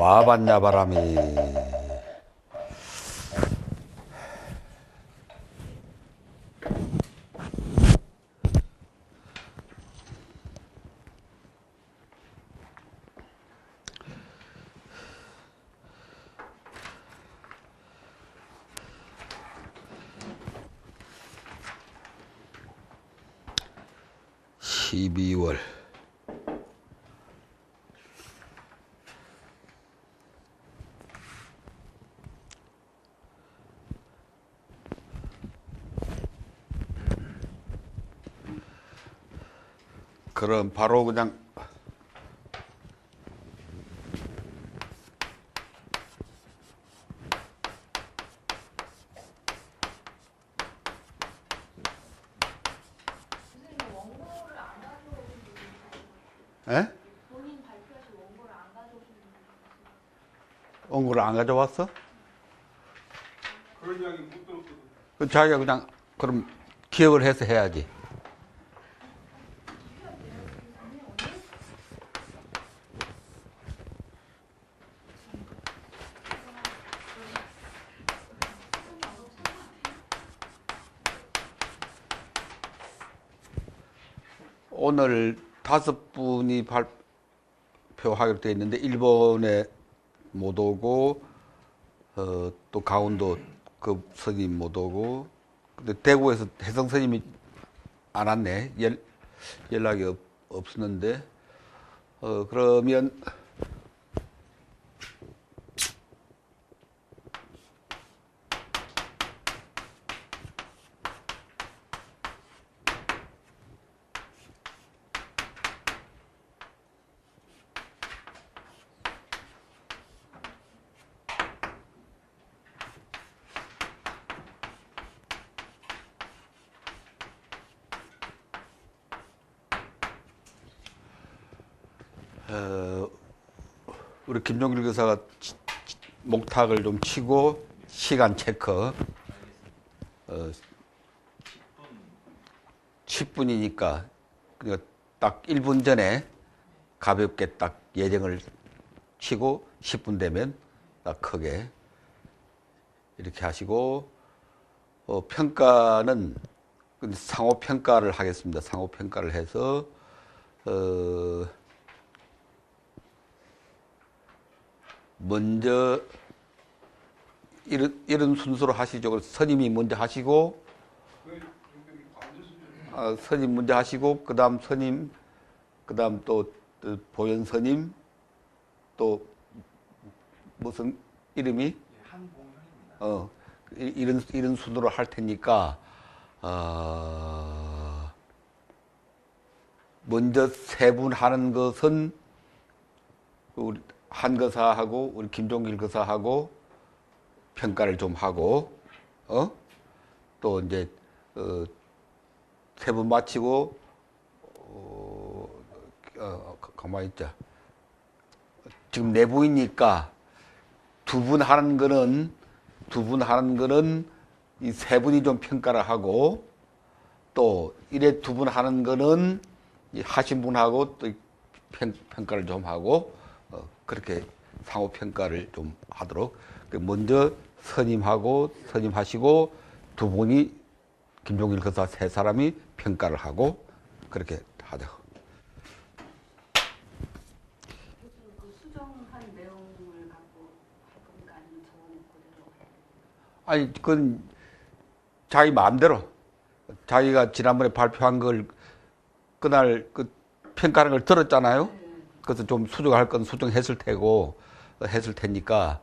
와봤냐 바람이. (12월) 그럼 바로 그냥 에? 본인 발표하신 원고를 안 가져오시는 분이 원고를 안 가져왔어? 그런 이야기 못 들었거든. 그 자기가 그냥 그럼 기억을 해서 해야지. 오늘 5분이 발표하기로 되어 있는데 일본에 못 오고 또 강원도 그 스님 못 오고 근데 대구에서 혜성 스님이 안 왔네. 연락이 없었는데 그러면 우리 김종길 교사가 목탁을 좀 치고 시간 체크 10분이니까 그러니까 딱 1분 전에 가볍게 딱 예정을 치고 10분 되면 딱 크게 이렇게 하시고 평가는 상호 평가를 하겠습니다. 상호 평가를 해서 먼저 이런 순서로 하시죠. 스님이 먼저 하시고 스님 먼저 하시고 그다음 스님 그다음 또 보현 스님 또 무슨 이름이 이런 순으로 할 테니까 먼저 세 분 하는 것은 우리 한 거사하고 우리 김종길 거사하고 평가를 좀 하고 또 이제 세 분 마치고 가만히 있자. 지금 내부이니까 두 분 하는 거는 이 세 분이 좀 평가를 하고 또 이래 두 분 하는 거는 하신 분하고 또 평가를 좀 하고 그렇게 상호 평가를 좀 하도록 먼저 스님하고 스님 하시고 두 분이 김종길 거사 세 사람이 평가를 하고 그렇게 하자. 그 수정한 내용을 갖고 할 겁니까? 아니면 저는 그대로? 아니 그건 자기 마음대로 자기가 지난번에 발표한 걸 그날 그 평가하는 걸 들었잖아요. 그래서 좀 수정할 건 수정했을 테고 했을 테니까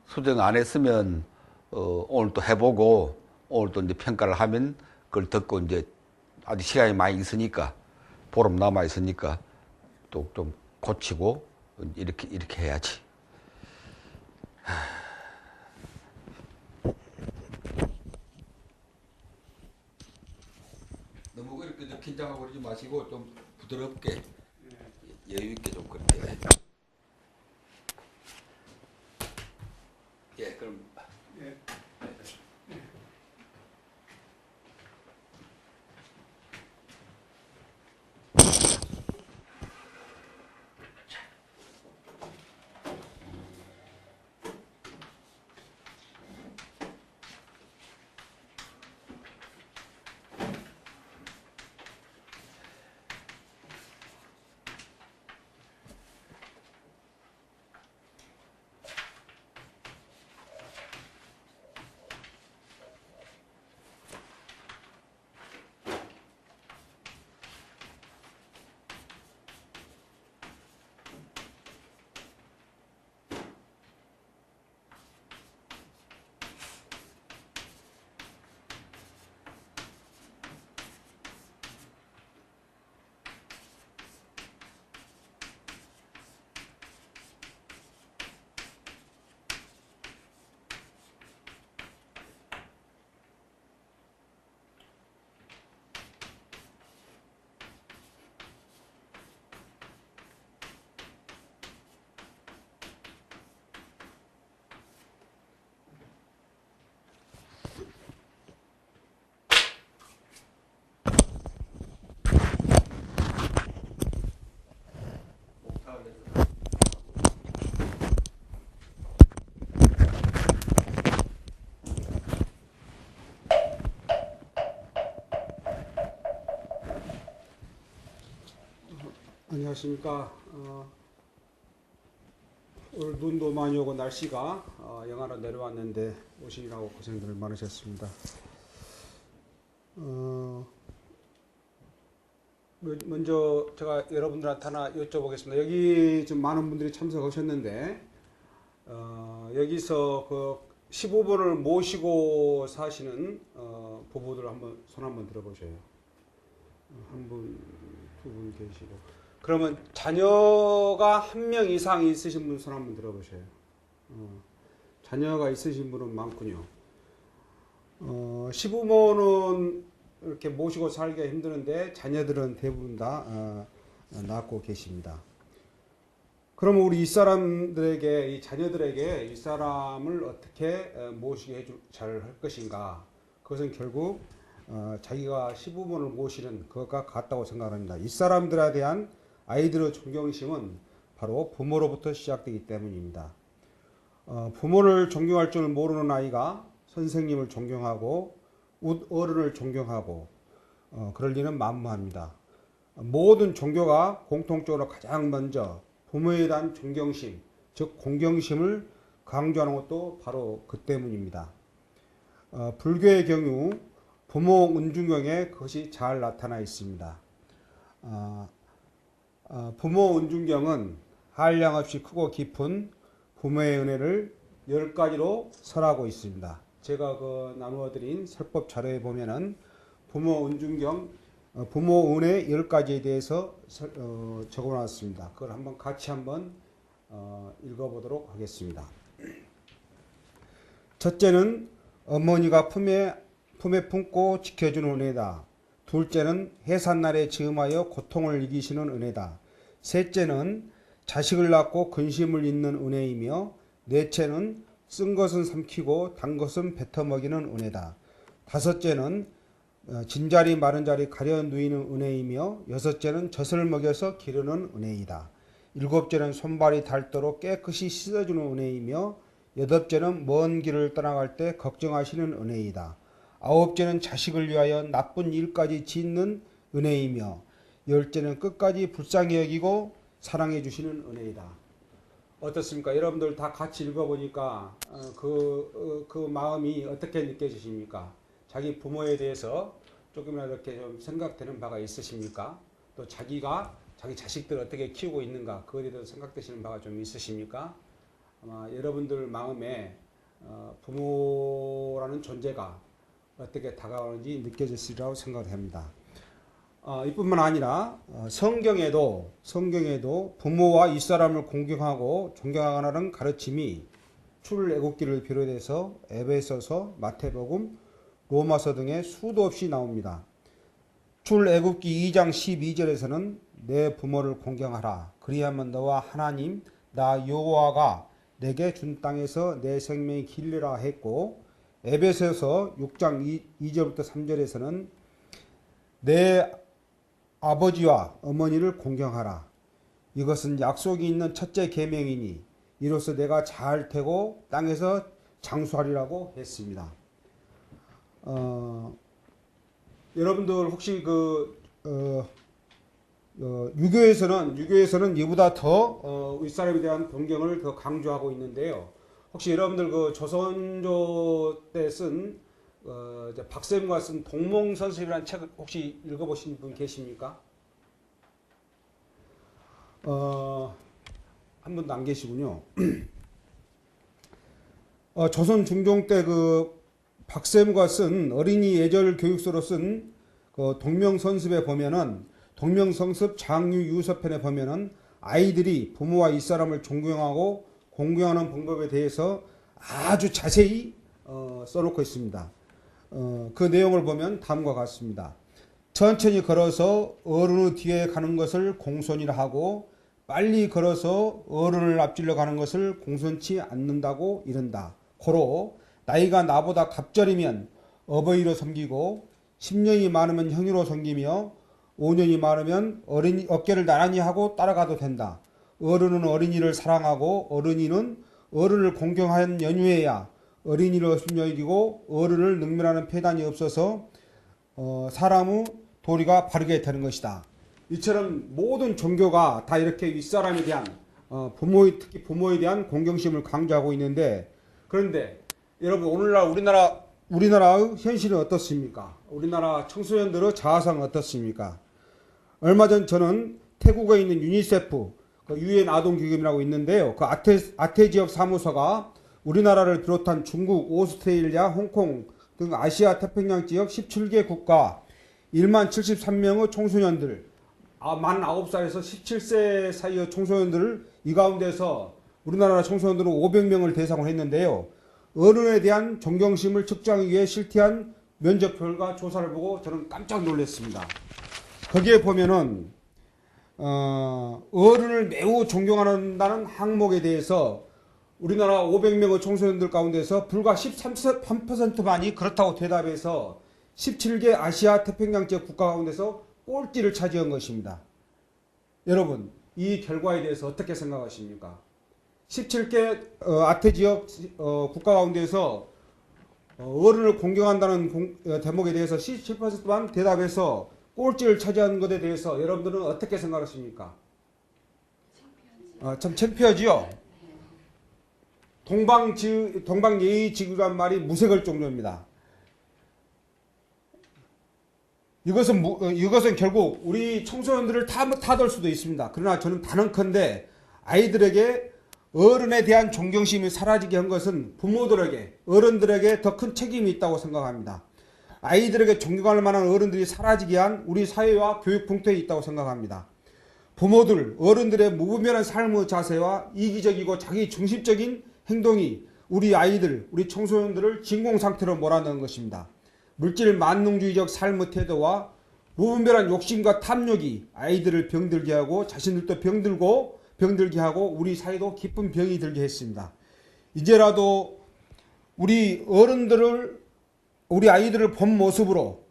수정 안 했으면 오늘 또 해보고 오늘 또 이제 평가를 하면 그걸 듣고 이제 아직 시간이 많이 있으니까 보름 남아 있으니까 또 좀 고치고 이렇게 해야지. 너무 이렇게 좀 긴장하고 그러지 마시고 좀 부드럽게 여유 있게 좀 그렇게. 예, 그럼. 예. 안녕하십니까. 오늘 눈도 많이 오고 날씨가 영하로 내려왔는데 오시느라고 고생들 많으셨습니다. 먼저 제가 여러분들한테 하나 여쭤보겠습니다. 여기 좀 많은 분들이 참석하셨는데 여기서 그 15번을 모시고 사시는 부부들 한번 손 한번 들어보셔요. 한 분, 두 분 계시고. 그러면 자녀가 한 명 이상 있으신 분 손 한번 들어보셔요. 자녀가 있으신 분은 많군요. 시부모는 이렇게 모시고 살기가 힘드는데 자녀들은 대부분 다 낳고 계십니다. 그러면 우리 이 사람들에게, 이 자녀들에게 이 사람을 어떻게 모시게 잘 할 것인가? 그것은 결국 자기가 시부모를 모시는 것과 같다고 생각합니다. 이 사람들에 대한 아이들의 존경심은 바로 부모로부터 시작되기 때문입니다. 부모를 존경할 줄 모르는 아이가 선생님을 존경하고 어른을 존경하고 그럴 리는 만무합니다. 모든 종교가 공통적으로 가장 먼저 부모에 대한 존경심, 즉 공경심을 강조하는 것도 바로 그 때문입니다. 불교의 경우 부모 은중경에 그것이 잘 나타나 있습니다. 부모 은중경은 한량없이 크고 깊은 부모의 은혜를 10가지로 설하고 있습니다. 제가 나누어드린 설법 자료에 보면은 부모 은중경, 부모 은혜 10가지에 대해서 적어놨습니다. 그걸 한번 같이 한번 읽어보도록 하겠습니다. 첫째는 어머니가 품에 품고 지켜주는 은혜다. 둘째는 해산날에 즈음하여 고통을 이기시는 은혜다. 셋째는 자식을 낳고 근심을 잇는 은혜이며 넷째는 쓴 것은 삼키고 단 것은 뱉어 먹이는 은혜다. 다섯째는 진자리 마른 자리 가려 누이는 은혜이며 여섯째는 젖을 먹여서 기르는 은혜이다. 일곱째는 손발이 닳도록 깨끗이 씻어주는 은혜이며 여덟째는 먼 길을 떠나갈 때 걱정하시는 은혜이다. 아홉째는 자식을 위하여 나쁜 일까지 짓는 은혜이며 열째는 끝까지 불쌍히 여기고 사랑해 주시는 은혜이다. 어떻습니까? 여러분들 다 같이 읽어보니까 그 마음이 어떻게 느껴지십니까? 자기 부모에 대해서 조금이라도 이렇게 좀 생각되는 바가 있으십니까? 또 자기가 자기 자식들을 어떻게 키우고 있는가 그거에 대해서 생각되시는 바가 좀 있으십니까? 아마 여러분들 마음에 부모라는 존재가 어떻게 다가오는지 느껴졌으리라고 생각합니다. 이뿐만 아니라 성경에도 부모와 윗사람을 공경하고 존경하라는 가르침이 출애굽기를 비롯해서 에베소서, 마태복음, 로마서 등에 수도 없이 나옵니다. 출애굽기 2장 12절에서는 내 부모를 공경하라. 그리하면 너와 하나님 나 여호와가 내게 준 땅에서 내 생명이 길리라 했고 에베소서 6장 2절부터 3절에서는 내 아버지와 어머니를 공경하라. 이것은 약속이 있는 첫째 계명이니 이로써 내가 잘 되고 땅에서 장수하리라고 했습니다. 여러분들 혹시 유교에서는 이보다 더 윗사람에 대한 존경을 더 강조하고 있는데요. 혹시 여러분들 조선조 때 쓴 박쌤과 쓴 동몽선습이라는 책을 혹시 읽어보신 분 계십니까? 한 분도 안 계시군요. 조선 중종 때 박쌤과 쓴 어린이 예절 교육서로 쓴 동명선습에 보면은 동명선습 장유 유서편에 보면은 아이들이 부모와 윗사람을 존경하고 공경하는 방법에 대해서 아주 자세히 써놓고 있습니다. 그 내용을 보면 다음과 같습니다. 천천히 걸어서 어른의 뒤에 가는 것을 공손이라 하고 빨리 걸어서 어른을 앞질러 가는 것을 공손치 않는다고 이른다. 고로 나이가 나보다 갑절이면 어버이로 섬기고 10년이 많으면 형으로 섬기며 5년이 많으면 어린이 어깨를 나란히 하고 따라가도 된다. 어른은 어린이를 사랑하고 어른이는 어른을 공경하는 연유에야 어린이를 여기고 어른을 능멸하는 폐단이 없어서 사람의 도리가 바르게 되는 것이다. 이처럼 모든 종교가 다 이렇게 윗사람에 대한 특히 부모에 대한 공경심을 강조하고 있는데, 그런데 여러분 오늘날 우리나라의 현실은 어떻습니까? 우리나라 청소년들의 자아상은 어떻습니까? 얼마 전 저는 태국에 있는 유니세프 그 유엔 아동기금이라고 있는데요. 그 아태 지역 사무소가 우리나라를 비롯한 중국, 오스트레일리아, 홍콩 등 아시아 태평양 지역 17개 국가 1만 73명의 청소년들, 만 9살에서 17세 사이의 청소년들을 이 가운데서 우리나라 청소년들은 500명을 대상으로 했는데요. 어른에 대한 존경심을 측정하기 위해 실티한 면접 결과 조사를 보고 저는 깜짝 놀랐습니다. 거기에 보면은 어른을 매우 존경한다는 항목에 대해서 우리나라 500명의 청소년들 가운데서 불과 13%만이 그렇다고 대답해서 17개 아시아 태평양 지역 국가 가운데서 꼴찌를 차지한 것입니다. 여러분, 이 결과에 대해서 어떻게 생각하십니까? 17개 아태 지역 국가 가운데서 어른을 공경한다는 대목에 대해서 17%만 대답해서 꼴찌를 차지한 것에 대해서 여러분들은 어떻게 생각하십니까? 참 창피하지요? 동방예의지구란 말이 무색할 정도입니다. 이것은 결국 우리 청소년들을 타돌 수도 있습니다. 그러나 저는 단언컨대 아이들에게 어른에 대한 존경심이 사라지게 한 것은 부모들에게, 어른들에게 더 큰 책임이 있다고 생각합니다. 아이들에게 존경할 만한 어른들이 사라지게 한 우리 사회와 교육 풍토에 있다고 생각합니다. 부모들, 어른들의 무분별한 삶의 자세와 이기적이고 자기 중심적인 행동이 우리 아이들, 우리 청소년들을 진공 상태로 몰아넣은 것입니다. 물질 만능주의적 삶의 태도와 무분별한 욕심과 탐욕이 아이들을 병들게 하고 자신들도 병들게 하고 우리 사회도 깊은 병이 들게 했습니다. 이제라도 우리 아이들을 본 모습으로,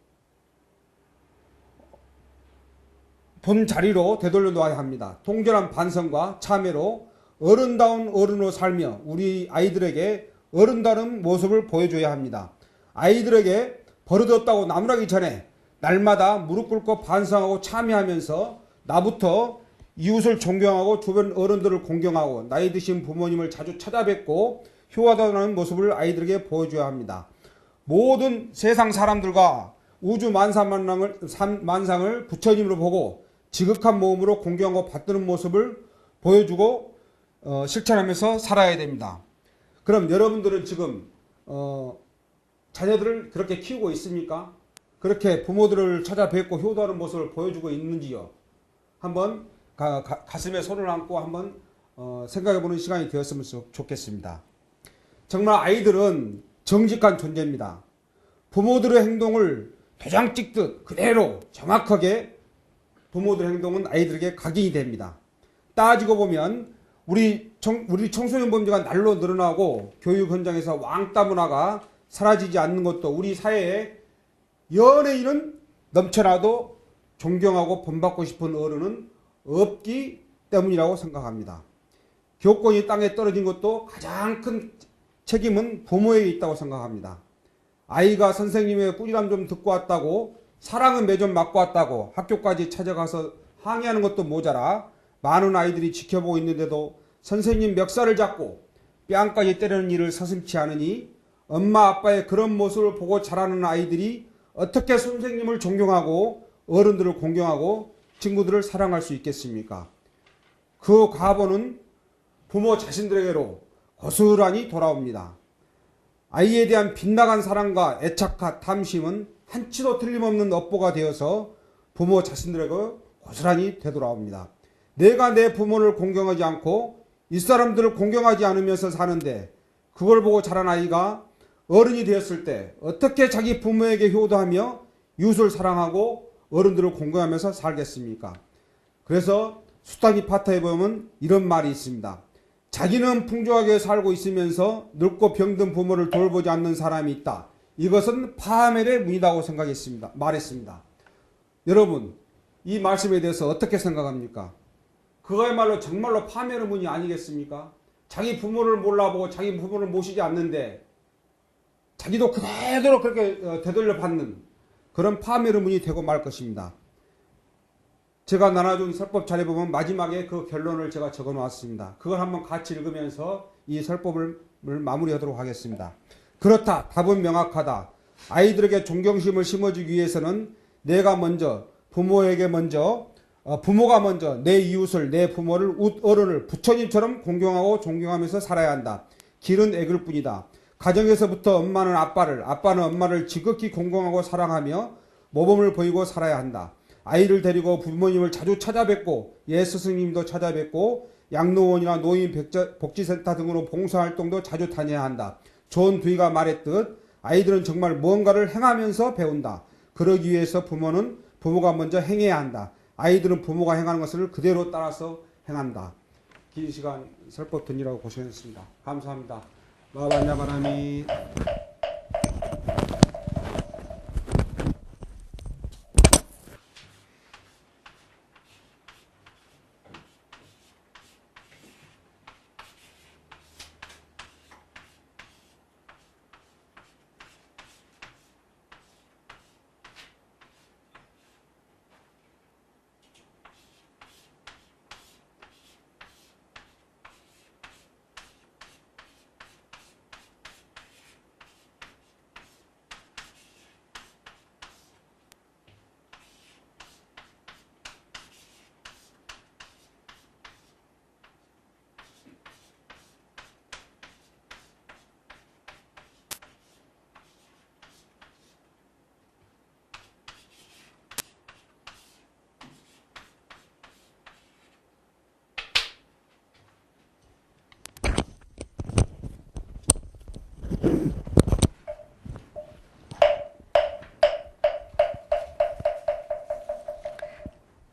본 자리로 되돌려 놓아야 합니다. 통절한 반성과 참회로 어른다운 어른으로 살며 우리 아이들에게 어른다운 모습을 보여줘야 합니다. 아이들에게 버릇없다고 나무라기 전에 날마다 무릎 꿇고 반성하고 참회하면서 나부터 이웃을 존경하고 주변 어른들을 공경하고 나이 드신 부모님을 자주 찾아뵙고 효하다는 모습을 아이들에게 보여줘야 합니다. 모든 세상 사람들과 우주 만상을 부처님으로 보고 지극한 모험으로 공경하고 받드는 모습을 보여주고 실천하면서 살아야 됩니다. 그럼 여러분들은 지금 자녀들을 그렇게 키우고 있습니까? 그렇게 부모들을 찾아뵙고 효도하는 모습을 보여주고 있는지요? 한번 가슴에 손을 얹고 한번 생각해보는 시간이 되었으면 좋겠습니다. 정말 아이들은 정직한 존재입니다. 부모들의 행동을 도장 찍듯 그대로 정확하게 부모들의 행동은 아이들에게 각인이 됩니다. 따지고 보면 우리 청소년 범죄가 날로 늘어나고 교육 현장에서 왕따 문화가 사라지지 않는 것도 우리 사회에 연예인은 넘쳐나도 존경하고 본받고 싶은 어른은 없기 때문이라고 생각합니다. 교권이 땅에 떨어진 것도 가장 큰 책임은 부모에게 있다고 생각합니다. 아이가 선생님의 꾸지람 좀 듣고 왔다고, 사랑은 매점 맞고 왔다고 학교까지 찾아가서 항의하는 것도 모자라 많은 아이들이 지켜보고 있는데도 선생님 멱살을 잡고 뺨까지 때리는 일을 서슴지 않으니 엄마 아빠의 그런 모습을 보고 자라는 아이들이 어떻게 선생님을 존경하고 어른들을 공경하고 친구들을 사랑할 수 있겠습니까? 그 과보는 부모 자신들에게로 고스란히 돌아옵니다. 아이에 대한 빗나간 사랑과 애착과 탐심은 한치도 틀림없는 업보가 되어서 부모 자신들에게 고스란히 되돌아옵니다. 내가 내 부모를 공경하지 않고 윗사람들을 공경하지 않으면서 사는데 그걸 보고 자란 아이가 어른이 되었을 때 어떻게 자기 부모에게 효도하며 이웃을 사랑하고 어른들을 공경하면서 살겠습니까? 그래서 수타기 파타에 보면 이런 말이 있습니다. 자기는 풍족하게 살고 있으면서 늙고 병든 부모를 돌보지 않는 사람이 있다. 이것은 파멸의 문이라고 말했습니다. 여러분, 이 말씀에 대해서 어떻게 생각합니까? 그거야말로 정말로 파멸의 문이 아니겠습니까? 자기 부모를 몰라보고 자기 부모를 모시지 않는데 자기도 그대로 그렇게 되돌려 받는 그런 파멸의 문이 되고 말 것입니다. 제가 나눠준 설법 자료에 보면 마지막에 그 결론을 제가 적어 놓았습니다. 그걸 한번 같이 읽으면서 이 설법을 마무리하도록 하겠습니다. 그렇다. 답은 명확하다. 아이들에게 존경심을 심어주기 위해서는 내가 먼저 부모가 먼저 내 이웃을, 내 부모를, 어른을 부처님처럼 공경하고 존경하면서 살아야 한다. 길은 애글 뿐이다. 가정에서부터 엄마는 아빠를, 아빠는 엄마를 지극히 공경하고 사랑하며 모범을 보이고 살아야 한다. 아이를 데리고 부모님을 자주 찾아뵙고 예스스님도 찾아뵙고 양로원이나 노인 복지센터 등으로 봉사활동도 자주 다녀야 한다. 존 두이가 말했듯 아이들은 정말 무언가를 행하면서 배운다. 그러기 위해서 부모가 먼저 행해야 한다. 아이들은 부모가 행하는 것을 그대로 따라서 행한다. 긴 시간 설법 듣느라고 고생했습니다. 감사합니다. 마반야바라미.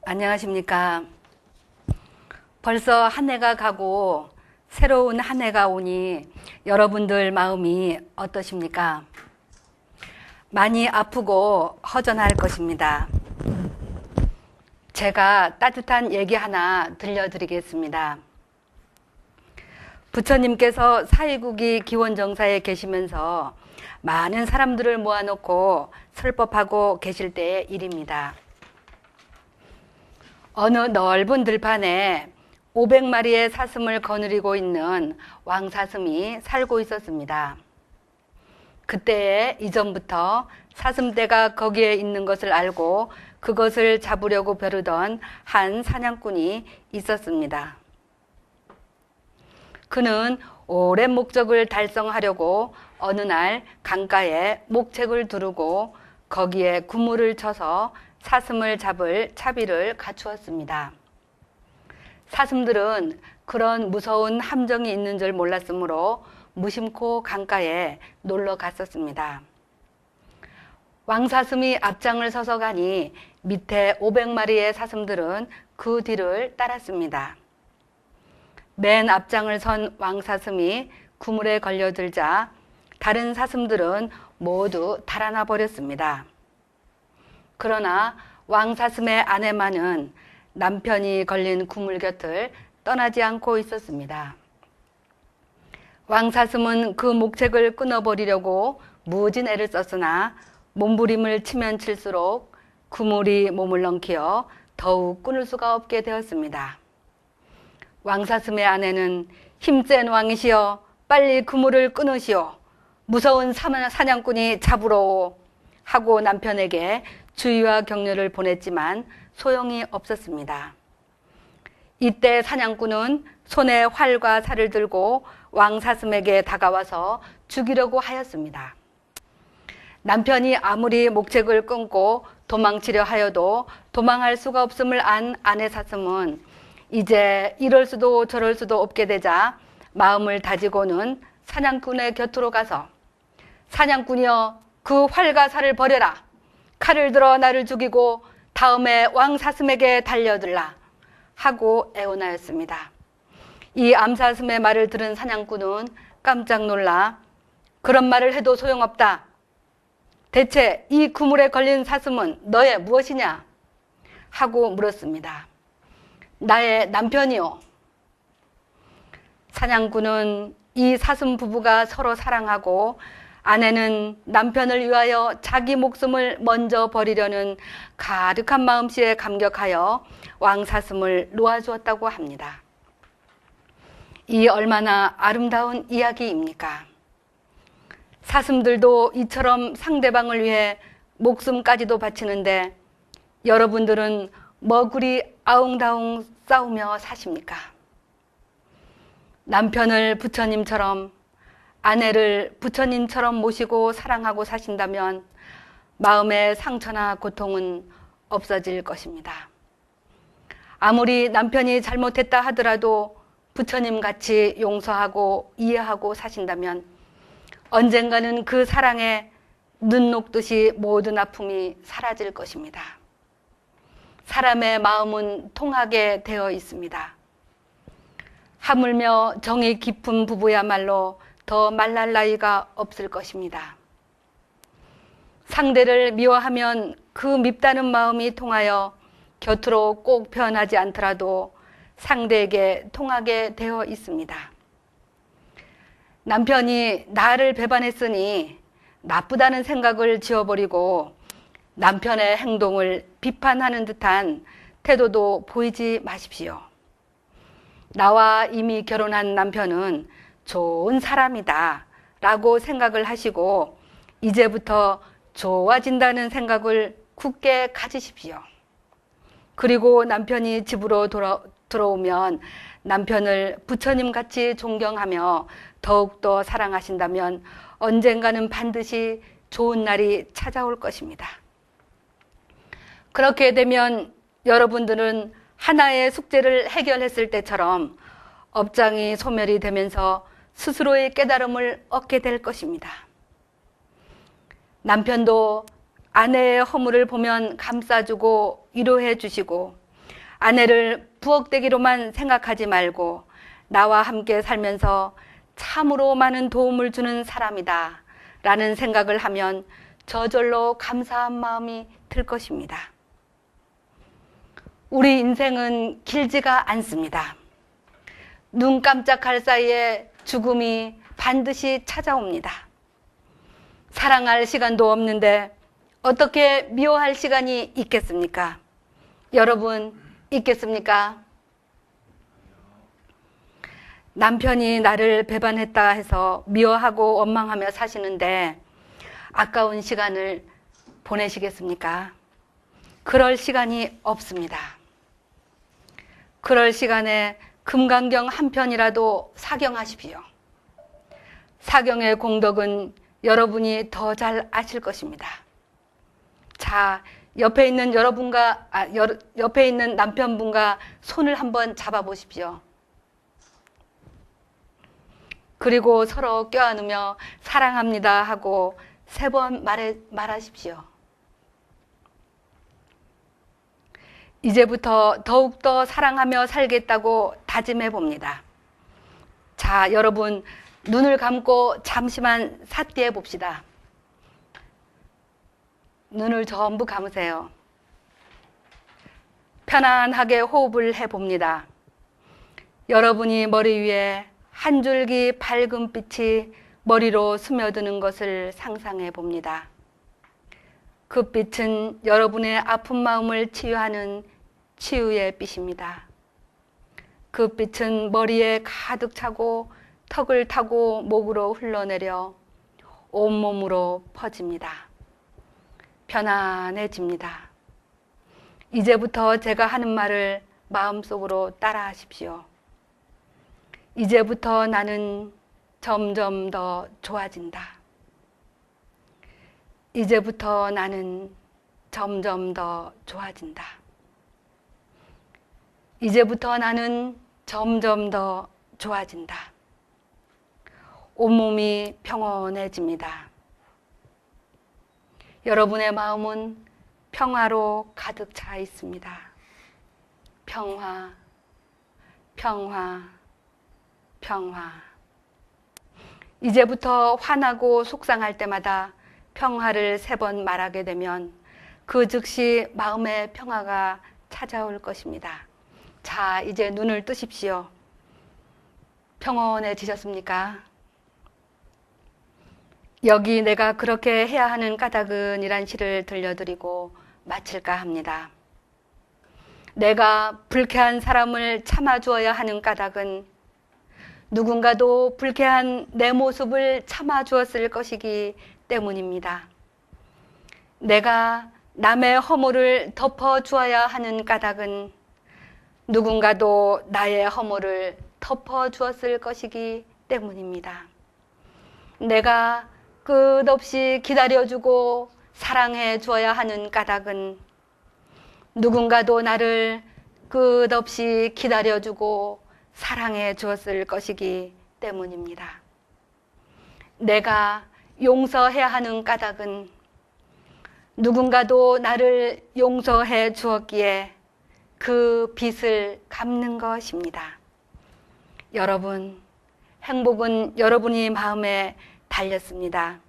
안녕하십니까. 벌써 한 해가 가고 새로운 한 해가 오니 여러분들 마음이 어떠십니까? 많이 아프고 허전할 것입니다. 제가 따뜻한 얘기 하나 들려드리겠습니다. 부처님께서 사위국이 기원정사에 계시면서 많은 사람들을 모아놓고 설법하고 계실 때의 일입니다. 어느 넓은 들판에 500마리의 사슴을 거느리고 있는 왕사슴이 살고 있었습니다. 그때에 이전부터 사슴떼가 거기에 있는 것을 알고 그것을 잡으려고 벼르던 한 사냥꾼이 있었습니다. 그는 오랜 목적을 달성하려고 어느 날 강가에 목책을 두르고 거기에 그물을 쳐서 사슴을 잡을 차비를 갖추었습니다. 사슴들은 그런 무서운 함정이 있는 줄 몰랐으므로 무심코 강가에 놀러 갔었습니다. 왕사슴이 앞장을 서서 가니 밑에 500마리의 사슴들은 그 뒤를 따랐습니다. 맨 앞장을 선 왕사슴이 그물에 걸려들자 다른 사슴들은 모두 달아나 버렸습니다. 그러나 왕사슴의 아내만은 남편이 걸린 그물 곁을 떠나지 않고 있었습니다. 왕사슴은 그 목책을 끊어버리려고 무진 애를 썼으나 몸부림을 치면 칠수록 그물이 몸을 넘기어 더욱 끊을 수가 없게 되었습니다. 왕사슴의 아내는 힘센 왕이시여 빨리 그물을 끊으시오. 무서운 사냥꾼이 잡으러 오. 하고 남편에게 주의와 격려를 보냈지만 소용이 없었습니다. 이때 사냥꾼은 손에 활과 살을 들고 왕사슴에게 다가와서 죽이려고 하였습니다. 남편이 아무리 목책을 끊고 도망치려 하여도 도망할 수가 없음을 안 아내 사슴은 이제 이럴 수도 저럴 수도 없게 되자 마음을 다지고는 사냥꾼의 곁으로 가서 사냥꾼이여 그 활과 살을 버려라. 칼을 들어 나를 죽이고 다음에 왕사슴에게 달려들라 하고 애원하였습니다. 이 암사슴의 말을 들은 사냥꾼은 깜짝 놀라 그런 말을 해도 소용없다. 대체 이 그물에 걸린 사슴은 너의 무엇이냐? 하고 물었습니다. 나의 남편이요. 사냥꾼은 이 사슴 부부가 서로 사랑하고 아내는 남편을 위하여 자기 목숨을 먼저 버리려는 가득한 마음씨에 감격하여 왕사슴을 놓아주었다고 합니다. 이 얼마나 아름다운 이야기입니까? 사슴들도 이처럼 상대방을 위해 목숨까지도 바치는데 여러분들은 머구리 아웅다웅 싸우며 사십니까? 남편을 부처님처럼, 아내를 부처님처럼 모시고 사랑하고 사신다면 마음의 상처나 고통은 없어질 것입니다. 아무리 남편이 잘못했다 하더라도 부처님같이 용서하고 이해하고 사신다면 언젠가는 그 사랑에 눈 녹듯이 모든 아픔이 사라질 것입니다. 사람의 마음은 통하게 되어 있습니다. 하물며 정이 깊은 부부야말로 더 말랄 나위가 없을 것입니다. 상대를 미워하면 그 밉다는 마음이 통하여 곁으로 꼭 표현하지 않더라도 상대에게 통하게 되어 있습니다. 남편이 나를 배반했으니 나쁘다는 생각을 지워버리고 남편의 행동을 비판하는 듯한 태도도 보이지 마십시오. 나와 이미 결혼한 남편은 좋은 사람이다 라고 생각을 하시고 이제부터 좋아진다는 생각을 굳게 가지십시오. 그리고 남편이 집으로 들어오면 남편을 부처님같이 존경하며 더욱더 사랑하신다면 언젠가는 반드시 좋은 날이 찾아올 것입니다. 그렇게 되면 여러분들은 하나의 숙제를 해결했을 때처럼 업장이 소멸이 되면서 스스로의 깨달음을 얻게 될 것입니다. 남편도 아내의 허물을 보면 감싸주고 위로해 주시고 아내를 부엌대기로만 생각하지 말고 나와 함께 살면서 참으로 많은 도움을 주는 사람이다 라는 생각을 하면 저절로 감사한 마음이 들 것입니다. 우리 인생은 길지가 않습니다. 눈 깜짝할 사이에 죽음이 반드시 찾아옵니다. 사랑할 시간도 없는데 어떻게 미워할 시간이 있겠습니까? 여러분, 있겠습니까? 남편이 나를 배반했다 해서 미워하고 원망하며 사시는데 아까운 시간을 보내시겠습니까? 그럴 시간이 없습니다. 그럴 시간에 금강경 한 편이라도 사경하십시오. 사경의 공덕은 여러분이 더 잘 아실 것입니다. 자, 옆에 있는 옆에 있는 남편분과 손을 한번 잡아보십시오. 그리고 서로 껴안으며 사랑합니다 하고 3번 말하십시오. 이제부터 더욱더 사랑하며 살겠다고 다짐해 봅니다. 자, 여러분 눈을 감고 잠시만 삿대해 봅시다. 눈을 전부 감으세요. 편안하게 호흡을 해봅니다. 여러분이 머리 위에 한 줄기 밝은 빛이 머리로 스며드는 것을 상상해 봅니다. 그 빛은 여러분의 아픈 마음을 치유하는 치유의 빛입니다. 그 빛은 머리에 가득 차고 턱을 타고 목으로 흘러내려 온몸으로 퍼집니다. 편안해집니다. 이제부터 제가 하는 말을 마음속으로 따라하십시오. 이제부터 나는 점점 더 좋아진다. 이제부터 나는 점점 더 좋아진다. 이제부터 나는 점점 더 좋아진다. 온몸이 평온해집니다. 여러분의 마음은 평화로 가득 차 있습니다. 평화, 평화, 평화. 이제부터 화나고 속상할 때마다 평화를 3번 말하게 되면 그 즉시 마음의 평화가 찾아올 것입니다. 자, 이제 눈을 뜨십시오. 평온해지셨습니까? 여기 내가 그렇게 해야 하는 까닭은 이란 시를 들려드리고 마칠까 합니다. 내가 불쾌한 사람을 참아주어야 하는 까닭은 누군가도 불쾌한 내 모습을 참아주었을 것이기 때문입니다. 내가 남의 허물을 덮어주어야 하는 까닭은 누군가도 나의 허물을 덮어주었을 것이기 때문입니다. 내가 끝없이 기다려주고 사랑해 주어야 하는 까닭은 누군가도 나를 끝없이 기다려주고 사랑해 주었을 것이기 때문입니다. 내가 용서해야 하는 까닭은 누군가도 나를 용서해 주었기에 그 빚을 갚는 것입니다. 여러분, 행복은 여러분이 마음에 달렸습니다.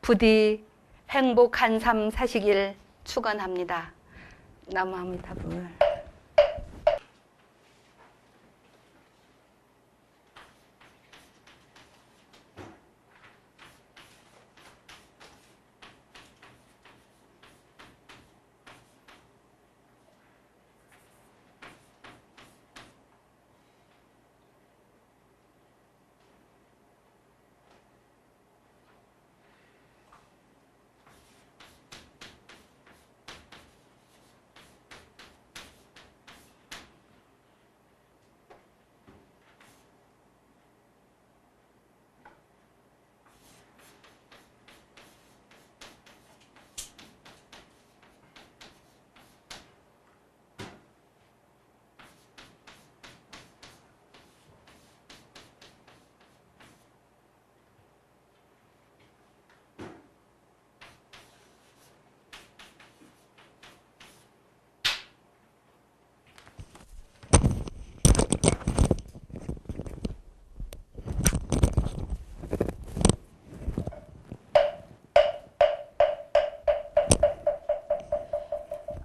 부디 행복한 삶 사시길 축원합니다. 나무아미타불.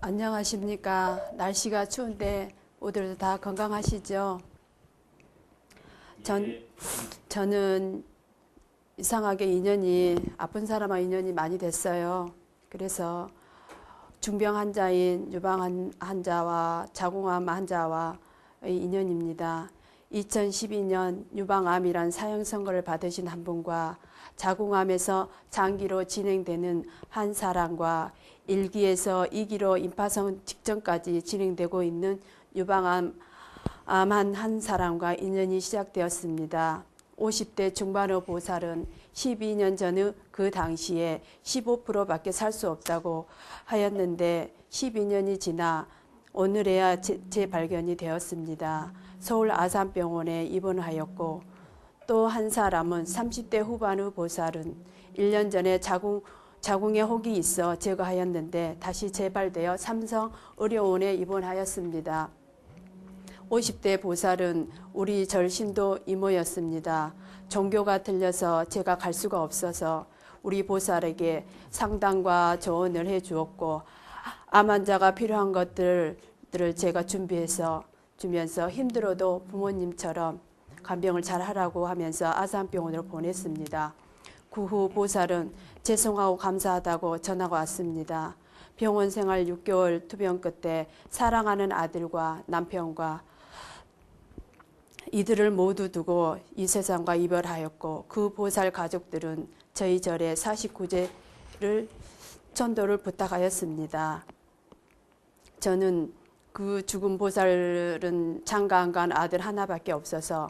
안녕하십니까. 날씨가 추운데 모두들 다 건강하시죠? 저는 이상하게 아픈 사람과 인연이 많이 됐어요. 그래서 중병 환자인 유방 환자와 자궁암 환자와의 인연입니다. 2012년 유방암이란 사형 선고를 받으신 한 분과 자궁암에서 장기로 진행되는 한 사람과 1기에서 2기로 임파선 직전까지 진행되고 있는 유방암 한 사람과 인연이 시작되었습니다. 50대 중반의 보살은 12년 전의 그 당시에 15%밖에 살 수 없다고 하였는데 12년이 지나 오늘에야 재발견이 되었습니다. 서울 아산병원에 입원하였고 또 한 사람은 30대 후반의 보살은 1년 전에 자궁에 혹이 있어 제거하였는데 다시 재발되어 삼성의료원에 입원하였습니다. 50대 보살은 우리 절신도 이모였습니다. 종교가 틀려서 제가 갈 수가 없어서 우리 보살에게 상담과 조언을 해주었고 암 환자가 필요한 것들을 제가 준비해서 주면서 힘들어도 부모님처럼 간병을 잘 하라고 하면서 아산병원으로 보냈습니다. 그 후 보살은 죄송하고 감사하다고 전화가 왔습니다. 병원 생활 6개월 투병 끝에 사랑하는 아들과 남편과 이들을 모두 두고 이 세상과 이별하였고 그 보살 가족들은 저희 절에 49제를 전도를 부탁하였습니다. 저는 그 죽은 보살은 장가 안 간 아들 하나밖에 없어서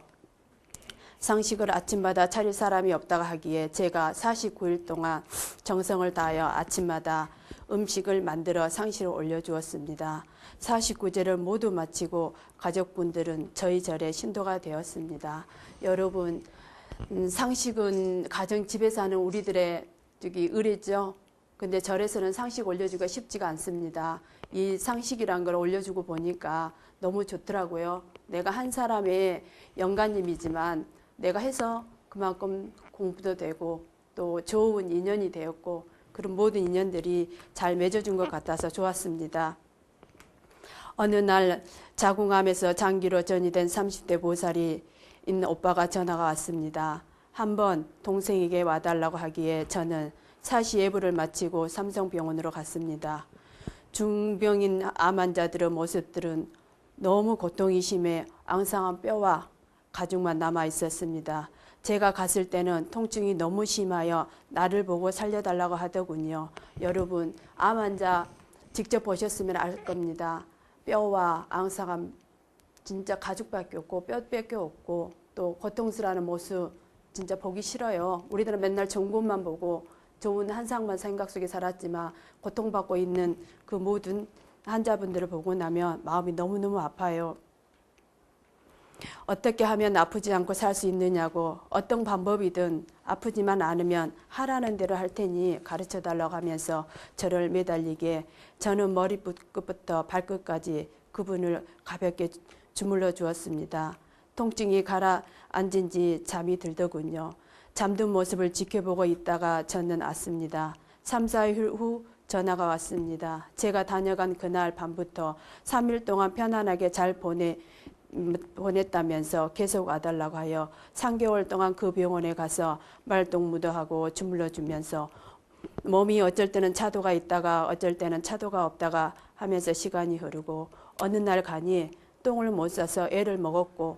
상식을 아침마다 차릴 사람이 없다고 하기에 제가 49일 동안 정성을 다하여 아침마다 음식을 만들어 상시를 올려주었습니다. 49제를 모두 마치고 가족분들은 저희 절에 신도가 되었습니다. 여러분, 상식은 가정 집에서 하는 우리들의 의례죠. 근데 절에서는 상식 올려주기가 쉽지가 않습니다. 이 상식이란 걸 올려주고 보니까 너무 좋더라고요. 내가 한 사람의 영감님이지만 내가 해서 그만큼 공부도 되고 또 좋은 인연이 되었고 그런 모든 인연들이 잘 맺어준 것 같아서 좋았습니다. 어느 날 자궁암에서 장기로 전이된 30대 보살이 있는 오빠가 전화가 왔습니다. 한번 동생에게 와달라고 하기에 저는 사시 예부를 마치고 삼성병원으로 갔습니다. 중병인 암 환자들의 모습들은 너무 고통이 심해 앙상한 뼈와 가죽만 남아 있었습니다. 제가 갔을 때는 통증이 너무 심하여 나를 보고 살려달라고 하더군요. 여러분, 암 환자 직접 보셨으면 알 겁니다. 뼈와 앙상한 진짜 가죽밖에 없고 뼈밖에 없고 또 고통스러워하는 모습 진짜 보기 싫어요. 우리들은 맨날 좋은 것만 보고 좋은 한상만 생각 속에 살았지만 고통받고 있는 그 모든 환자분들을 보고 나면 마음이 너무너무 아파요. 어떻게 하면 아프지 않고 살 수 있느냐고 어떤 방법이든 아프지만 않으면 하라는 대로 할 테니 가르쳐 달라고 하면서 저를 매달리게 저는 머리끝부터 발끝까지 그분을 가볍게 주물러 주었습니다. 통증이 가라앉은 지 잠이 들더군요. 잠든 모습을 지켜보고 있다가 저는 왔습니다. 3, 4일 후 전화가 왔습니다. 제가 다녀간 그날 밤부터 3일 동안 편안하게 잘 보냈다면서 계속 와달라고 하여 3개월 동안 그 병원에 가서 말동무도 하고 주물러 주면서 몸이 어쩔 때는 차도가 있다가 어쩔 때는 차도가 없다가 하면서 시간이 흐르고 어느 날 가니 똥을 못 싸서 애를 먹고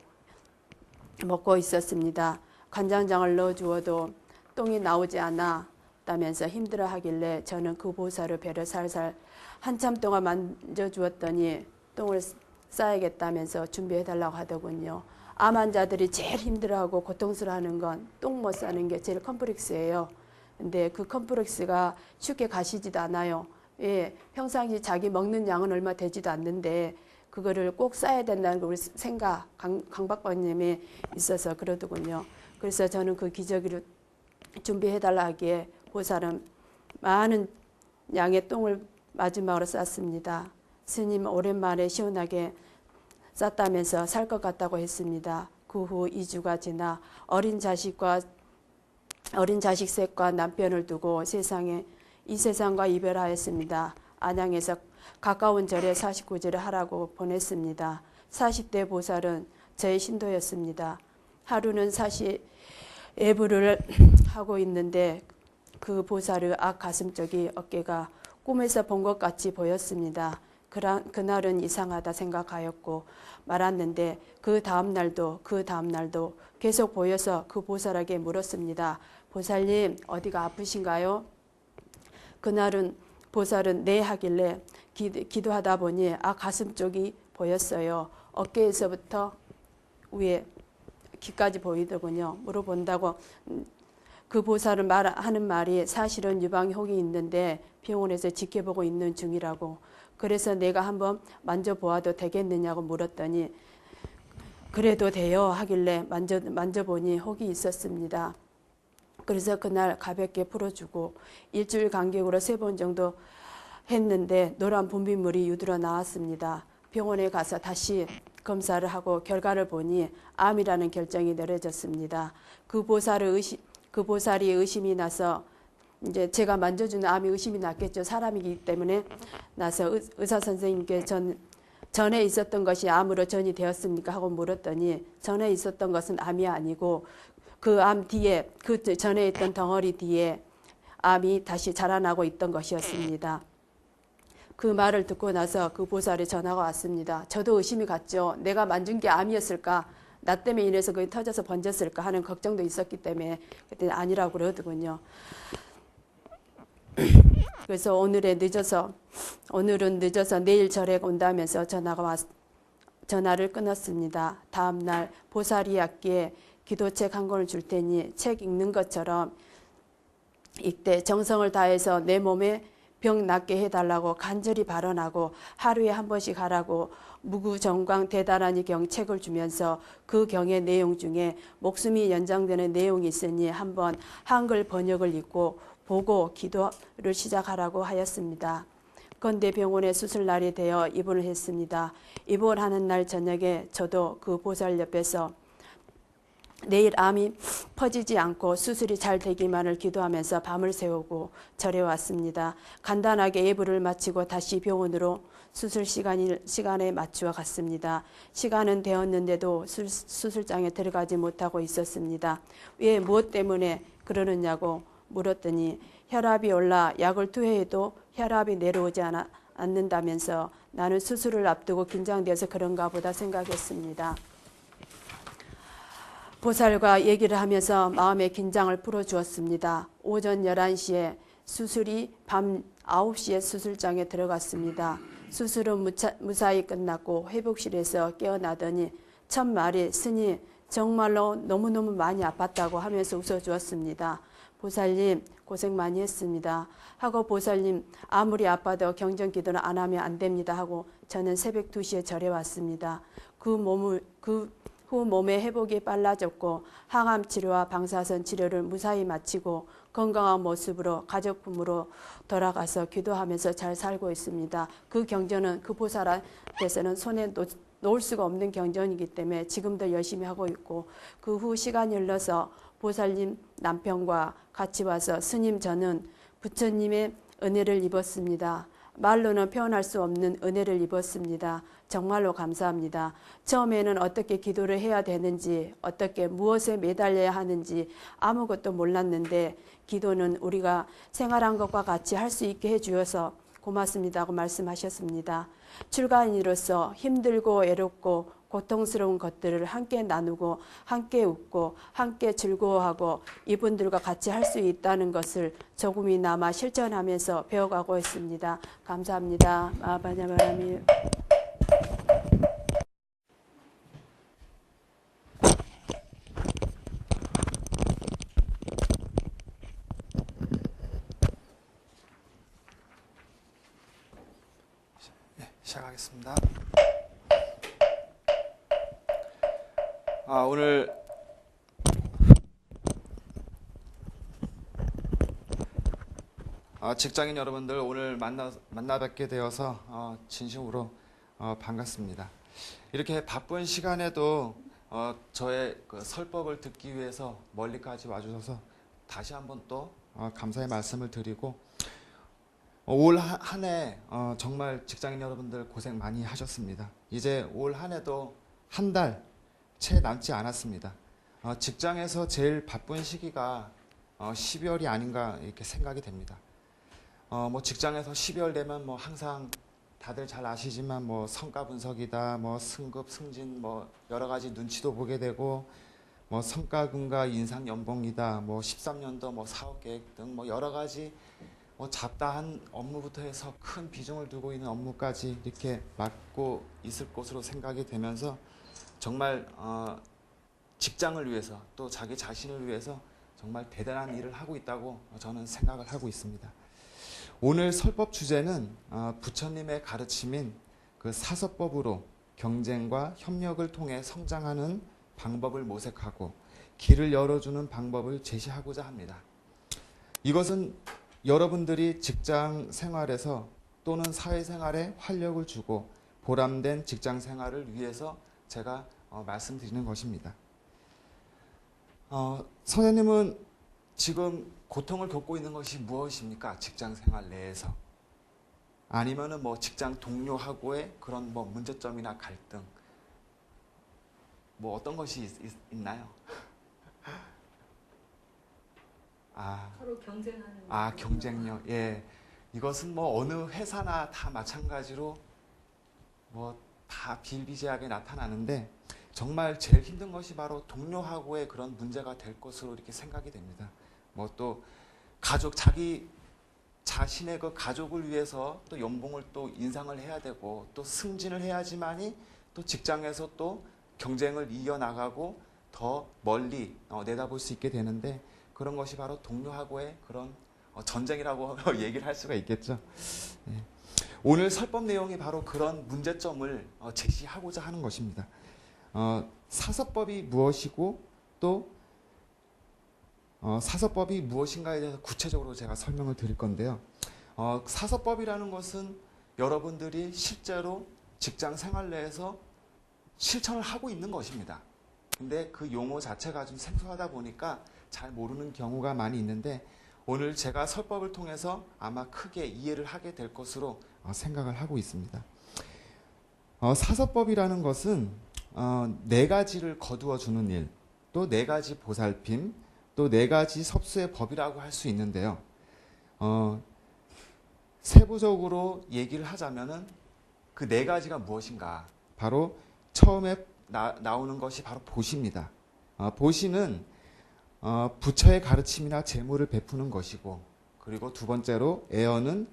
있었습니다. 간장장을 넣어주어도 똥이 나오지 않았다면서 힘들어하길래 저는 그 보살을 배려 살살 한참 동안 만져주었더니 똥을 싸야겠다면서 준비해달라고 하더군요. 암 환자들이 제일 힘들어하고 고통스러워하는 건 똥 못 싸는 게 제일 컴플렉스예요. 근데 그 컴플렉스가 쉽게 가시지도 않아요. 예, 평상시 자기 먹는 양은 얼마 되지도 않는데 그거를 꼭 싸야 된다는 우리 생각, 강박관념이 있어서 그러더군요. 그래서 저는 그 기저귀를 준비해달라 하기에 보살은 많은 양의 똥을 마지막으로 쌌습니다. 스님 오랜만에 시원하게 쌌다면서 살 것 같다고 했습니다. 그 후 2주가 지나 어린 자식 셋과 남편을 두고 이 세상과 이별하였습니다. 안양에서 가까운 절에 49절을 하라고 보냈습니다. 40대 보살은 저의 신도였습니다. 하루는 예불을 하고 있는데 그 보살의 가슴 쪽이 어깨가 꿈에서 본 것 같이 보였습니다. 그날은 이상하다 생각하였고 말았는데 그 다음날도 계속 보여서 그 보살에게 물었습니다. 보살님 어디가 아프신가요? 그날은 보살은 네 하길래 기도하다 보니 가슴 쪽이 보였어요. 어깨에서부터 위에 귀까지 보이더군요. 물어본다고 그 보살은 하는 말이 사실은 유방혹이 있는데 병원에서 지켜보고 있는 중이라고. 그래서 내가 한번 만져보아도 되겠느냐고 물었더니 그래도 돼요 하길래 만져보니 혹이 있었습니다. 그래서 그날 가볍게 풀어주고 일주일 간격으로 3번 정도 했는데 노란 분비물이 유들어 나왔습니다. 병원에 가서 다시 검사를 하고 결과를 보니 암이라는 결정이 내려졌습니다. 그 보살이 의심이 나서 이제 제가 만져주는 암이 의심이 났겠죠. 사람이기 때문에 나서 의사 선생님께 전에 있었던 것이 암으로 전이 되었습니까? 하고 물었더니 전에 있었던 것은 암이 아니고 그 암 뒤에 그 전에 있던 덩어리 뒤에 암이 다시 자라나고 있던 것이었습니다. 그 말을 듣고 나서 그 보살이 전화가 왔습니다. 저도 의심이 갔죠. 내가 만진 게 암이었을까? 나 때문에 인해서 그게 터져서 번졌을까 하는 걱정도 있었기 때문에 그때 아니라고 그러더군요. 그래서 오늘은 늦어서 내일 절에 온다면서 전화를 끊었습니다. 다음 날 보살이 왔기에 기도책 한 권을 줄 테니 책 읽는 것처럼 이때 정성을 다해서 내 몸에 병 낫게 해달라고 간절히 발언하고 하루에 한 번씩 하라고 무구정광 대단하니 경 책을 주면서 그 경의 내용 중에 목숨이 연장되는 내용이 있으니 한번 한글 번역을 읽고 보고 기도를 시작하라고 하였습니다. 건대 병원에 수술날이 되어 입원을 했습니다. 입원하는 날 저녁에 저도 그 보살 옆에서 내일 암이 퍼지지 않고 수술이 잘 되기만을 기도하면서 밤을 새우고 절에 왔습니다. 간단하게 예불을 마치고 다시 병원으로 수술 시간에 맞추어 갔습니다. 시간은 되었는데도 수술장에 들어가지 못하고 있었습니다. 왜 무엇 때문에 그러느냐고 물었더니 혈압이 올라 약을 투여해도 혈압이 내려오지 않는다면서 나는 수술을 앞두고 긴장돼서 그런가 보다 생각했습니다. 보살과 얘기를 하면서 마음의 긴장을 풀어주었습니다. 오전 11시에 수술이 밤 9시에 수술장에 들어갔습니다. 수술은 무사히 끝났고 회복실에서 깨어나더니 첫 말이 스님 정말로 너무너무 많이 아팠다고 하면서 웃어주었습니다. 보살님 고생 많이 했습니다 하고 보살님 아무리 아파도 경전기도는 안 하면 안 됩니다 하고 저는 새벽 2시에 절에 왔습니다. 그 후 몸의 회복이 빨라졌고 항암 치료와 방사선 치료를 무사히 마치고 건강한 모습으로 가족품으로 돌아가서 기도하면서 잘 살고 있습니다. 그 경전은 그 보살한테서는 손에 놓을 수가 없는 경전이기 때문에 지금도 열심히 하고 있고 그 후 시간이 흘러서 보살님 남편과 같이 와서 스님 저는 부처님의 은혜를 입었습니다. 말로는 표현할 수 없는 은혜를 입었습니다. 정말로 감사합니다. 처음에는 어떻게 기도를 해야 되는지 어떻게 무엇에 매달려야 하는지 아무것도 몰랐는데 기도는 우리가 생활한 것과 같이 할 수 있게 해주셔서 고맙습니다고 말씀하셨습니다. 출가인으로서 힘들고 외롭고 고통스러운 것들을 함께 나누고 함께 웃고 함께 즐거워하고 이분들과 같이 할 수 있다는 것을 조금이나마 실천하면서 배워가고 있습니다. 감사합니다. 마바냐바라미. 시작하겠습니다. 오늘 직장인 여러분들 오늘 만나 뵙게 되어서 진심으로 반갑습니다. 이렇게 바쁜 시간에도 저의 그 설법을 듣기 위해서 멀리까지 와주셔서 다시 한번 또 감사의 말씀을 드리고 올 한 해 정말 직장인 여러분들 고생 많이 하셨습니다. 이제 올 한 해도 한 달 채 남지 않았습니다. 직장에서 제일 바쁜 시기가 12월이 아닌가 이렇게 생각이 됩니다. 뭐 직장에서 12월 되면 뭐 항상 다들 잘 아시지만 뭐 성과 분석이다, 뭐 승급, 승진, 뭐 여러 가지 눈치도 보게 되고 뭐 성과금과 인상 연봉이다, 뭐 13년도 뭐 사업 계획 등 뭐 여러 가지 뭐 잡다한 업무부터 해서 큰 비중을 두고 있는 업무까지 이렇게 맡고 있을 것으로 생각이 되면서 정말 직장을 위해서 또 자기 자신을 위해서 정말 대단한 일을 하고 있다고 저는 생각을 하고 있습니다. 오늘 설법 주제는 부처님의 가르침인 그 사서법으로 경쟁과 협력을 통해 성장하는 방법을 모색하고 길을 열어주는 방법을 제시하고자 합니다. 이것은 여러분들이 직장 생활에서 또는 사회생활에 활력을 주고 보람된 직장 생활을 위해서 제가 말씀드리는 것입니다. 선생님은 지금 고통을 겪고 있는 것이 무엇입니까? 직장 생활 내에서. 아니면은 뭐 직장 동료하고의 그런 뭐 문제점이나 갈등. 뭐 어떤 것이 있나요? 서로 경쟁하는. 경쟁력. 예. 이것은 뭐 어느 회사나 다 마찬가지로 뭐 다 비일비재하게 나타나는데 정말 제일 힘든 것이 바로 동료하고의 그런 문제가 될 것으로 이렇게 생각이 됩니다. 뭐 또 가족, 자기 자신의 그 가족을 위해서 또 연봉을 또 인상을 해야 되고 또 승진을 해야지만이 또 직장에서 또 경쟁을 이어나가고 더 멀리 내다볼 수 있게 되는데 그런 것이 바로 동료하고의 그런 전쟁이라고 얘기를 할 수가 있겠죠. 네. 오늘 설법 내용이 바로 그런 문제점을 제시하고자 하는 것입니다. 사서법이 무엇이고 또 사서법이 무엇인가에 대해서 구체적으로 제가 설명을 드릴 건데요. 사서법이라는 것은 여러분들이 실제로 직장 생활 내에서 실천을 하고 있는 것입니다. 근데 그 용어 자체가 좀 생소하다 보니까 잘 모르는 경우가 많이 있는데 오늘 제가 설법을 통해서 아마 크게 이해를 하게 될 것으로 생각을 하고 있습니다. 사서법이라는 것은 네 가지를 거두어 주는 일, 또 네 가지 보살핌, 또 네 가지 섭수의 법이라고 할 수 있는데요. 세부적으로 얘기를 하자면은 그 네 가지가 무엇인가? 바로 처음에 나오는 것이 바로 보시입니다. 보시는 부처의 가르침이나 재물을 베푸는 것이고, 그리고 두 번째로 애언은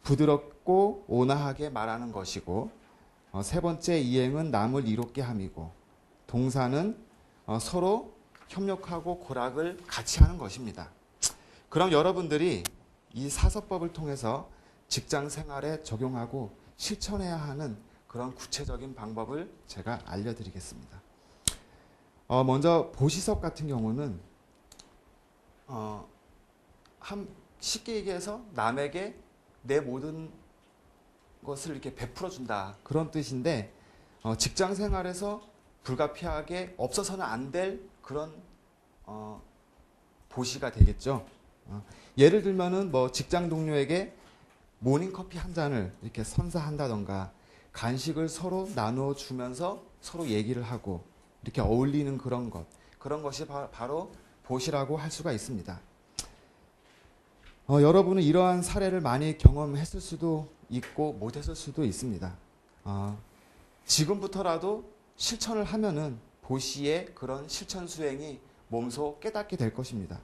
부드럽고 온화하게 말하는 것이고, 세 번째 이행은 남을 이롭게 함이고, 동사는 서로 협력하고 고락을 같이 하는 것입니다. 그럼 여러분들이 이 사서법을 통해서 직장 생활에 적용하고 실천해야 하는 그런 구체적인 방법을 제가 알려드리겠습니다. 먼저 보시섭 같은 경우는 쉽게 얘기해서 남에게 내 모든 것을 이렇게 베풀어 준다, 그런 뜻인데 직장 생활에서 불가피하게 없어서는 안 될 그런 보시가 되겠죠. 예를 들면은 뭐 직장 동료에게 모닝커피 한 잔을 이렇게 선사한다던가, 간식을 서로 나누어 주면서 서로 얘기를 하고 이렇게 어울리는 그런 것이 바로 보시라고 할 수가 있습니다. 여러분은 이러한 사례를 많이 경험했을 수도 있고 못했을 수도 있습니다. 지금부터라도 실천을 하면은 보시의 그런 실천 수행이 몸소 깨닫게 될 것입니다.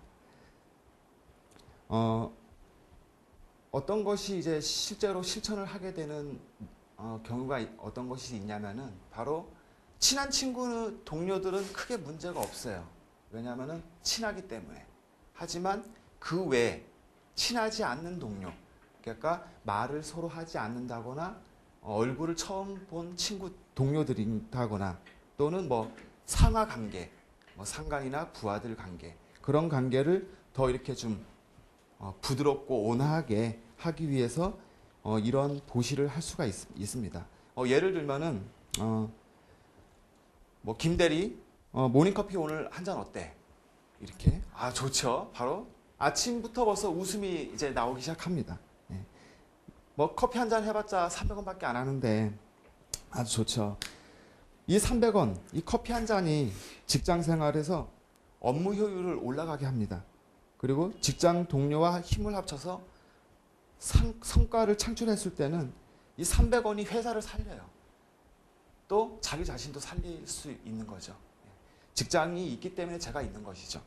어떤 것이 이제 실제로 실천을 하게 되는 경우가 어떤 것이 있냐면은 바로 친한 친구, 동료들은 크게 문제가 없어요. 왜냐하면은 친하기 때문에. 하지만 그 외에 친하지 않는 동료, 그러니까 말을 서로 하지 않는다거나 얼굴을 처음 본 친구, 동료들이다거나, 또는 뭐 상하 관계, 뭐 상간이나 부하들 관계, 그런 관계를 더 이렇게 좀 부드럽고 온화하게 하기 위해서 이런 보시를 할 수가 있습니다. 예를 들면은 뭐 김대리 모닝커피 오늘 한 잔 어때? 이렇게 좋죠. 바로 아침부터 벌써 웃음이 이제 나오기 시작합니다. 네. 뭐 커피 한 잔 해봤자 300원밖에 안 하는데 아주 좋죠. 이 300원, 이 커피 한 잔이 직장 생활에서 업무 효율을 올라가게 합니다. 그리고 직장 동료와 힘을 합쳐서 성과를 창출했을 때는 이 300원이 회사를 살려요. 또 자기 자신도 살릴 수 있는 거죠. 직장이 있기 때문에 제가 있는 것이죠.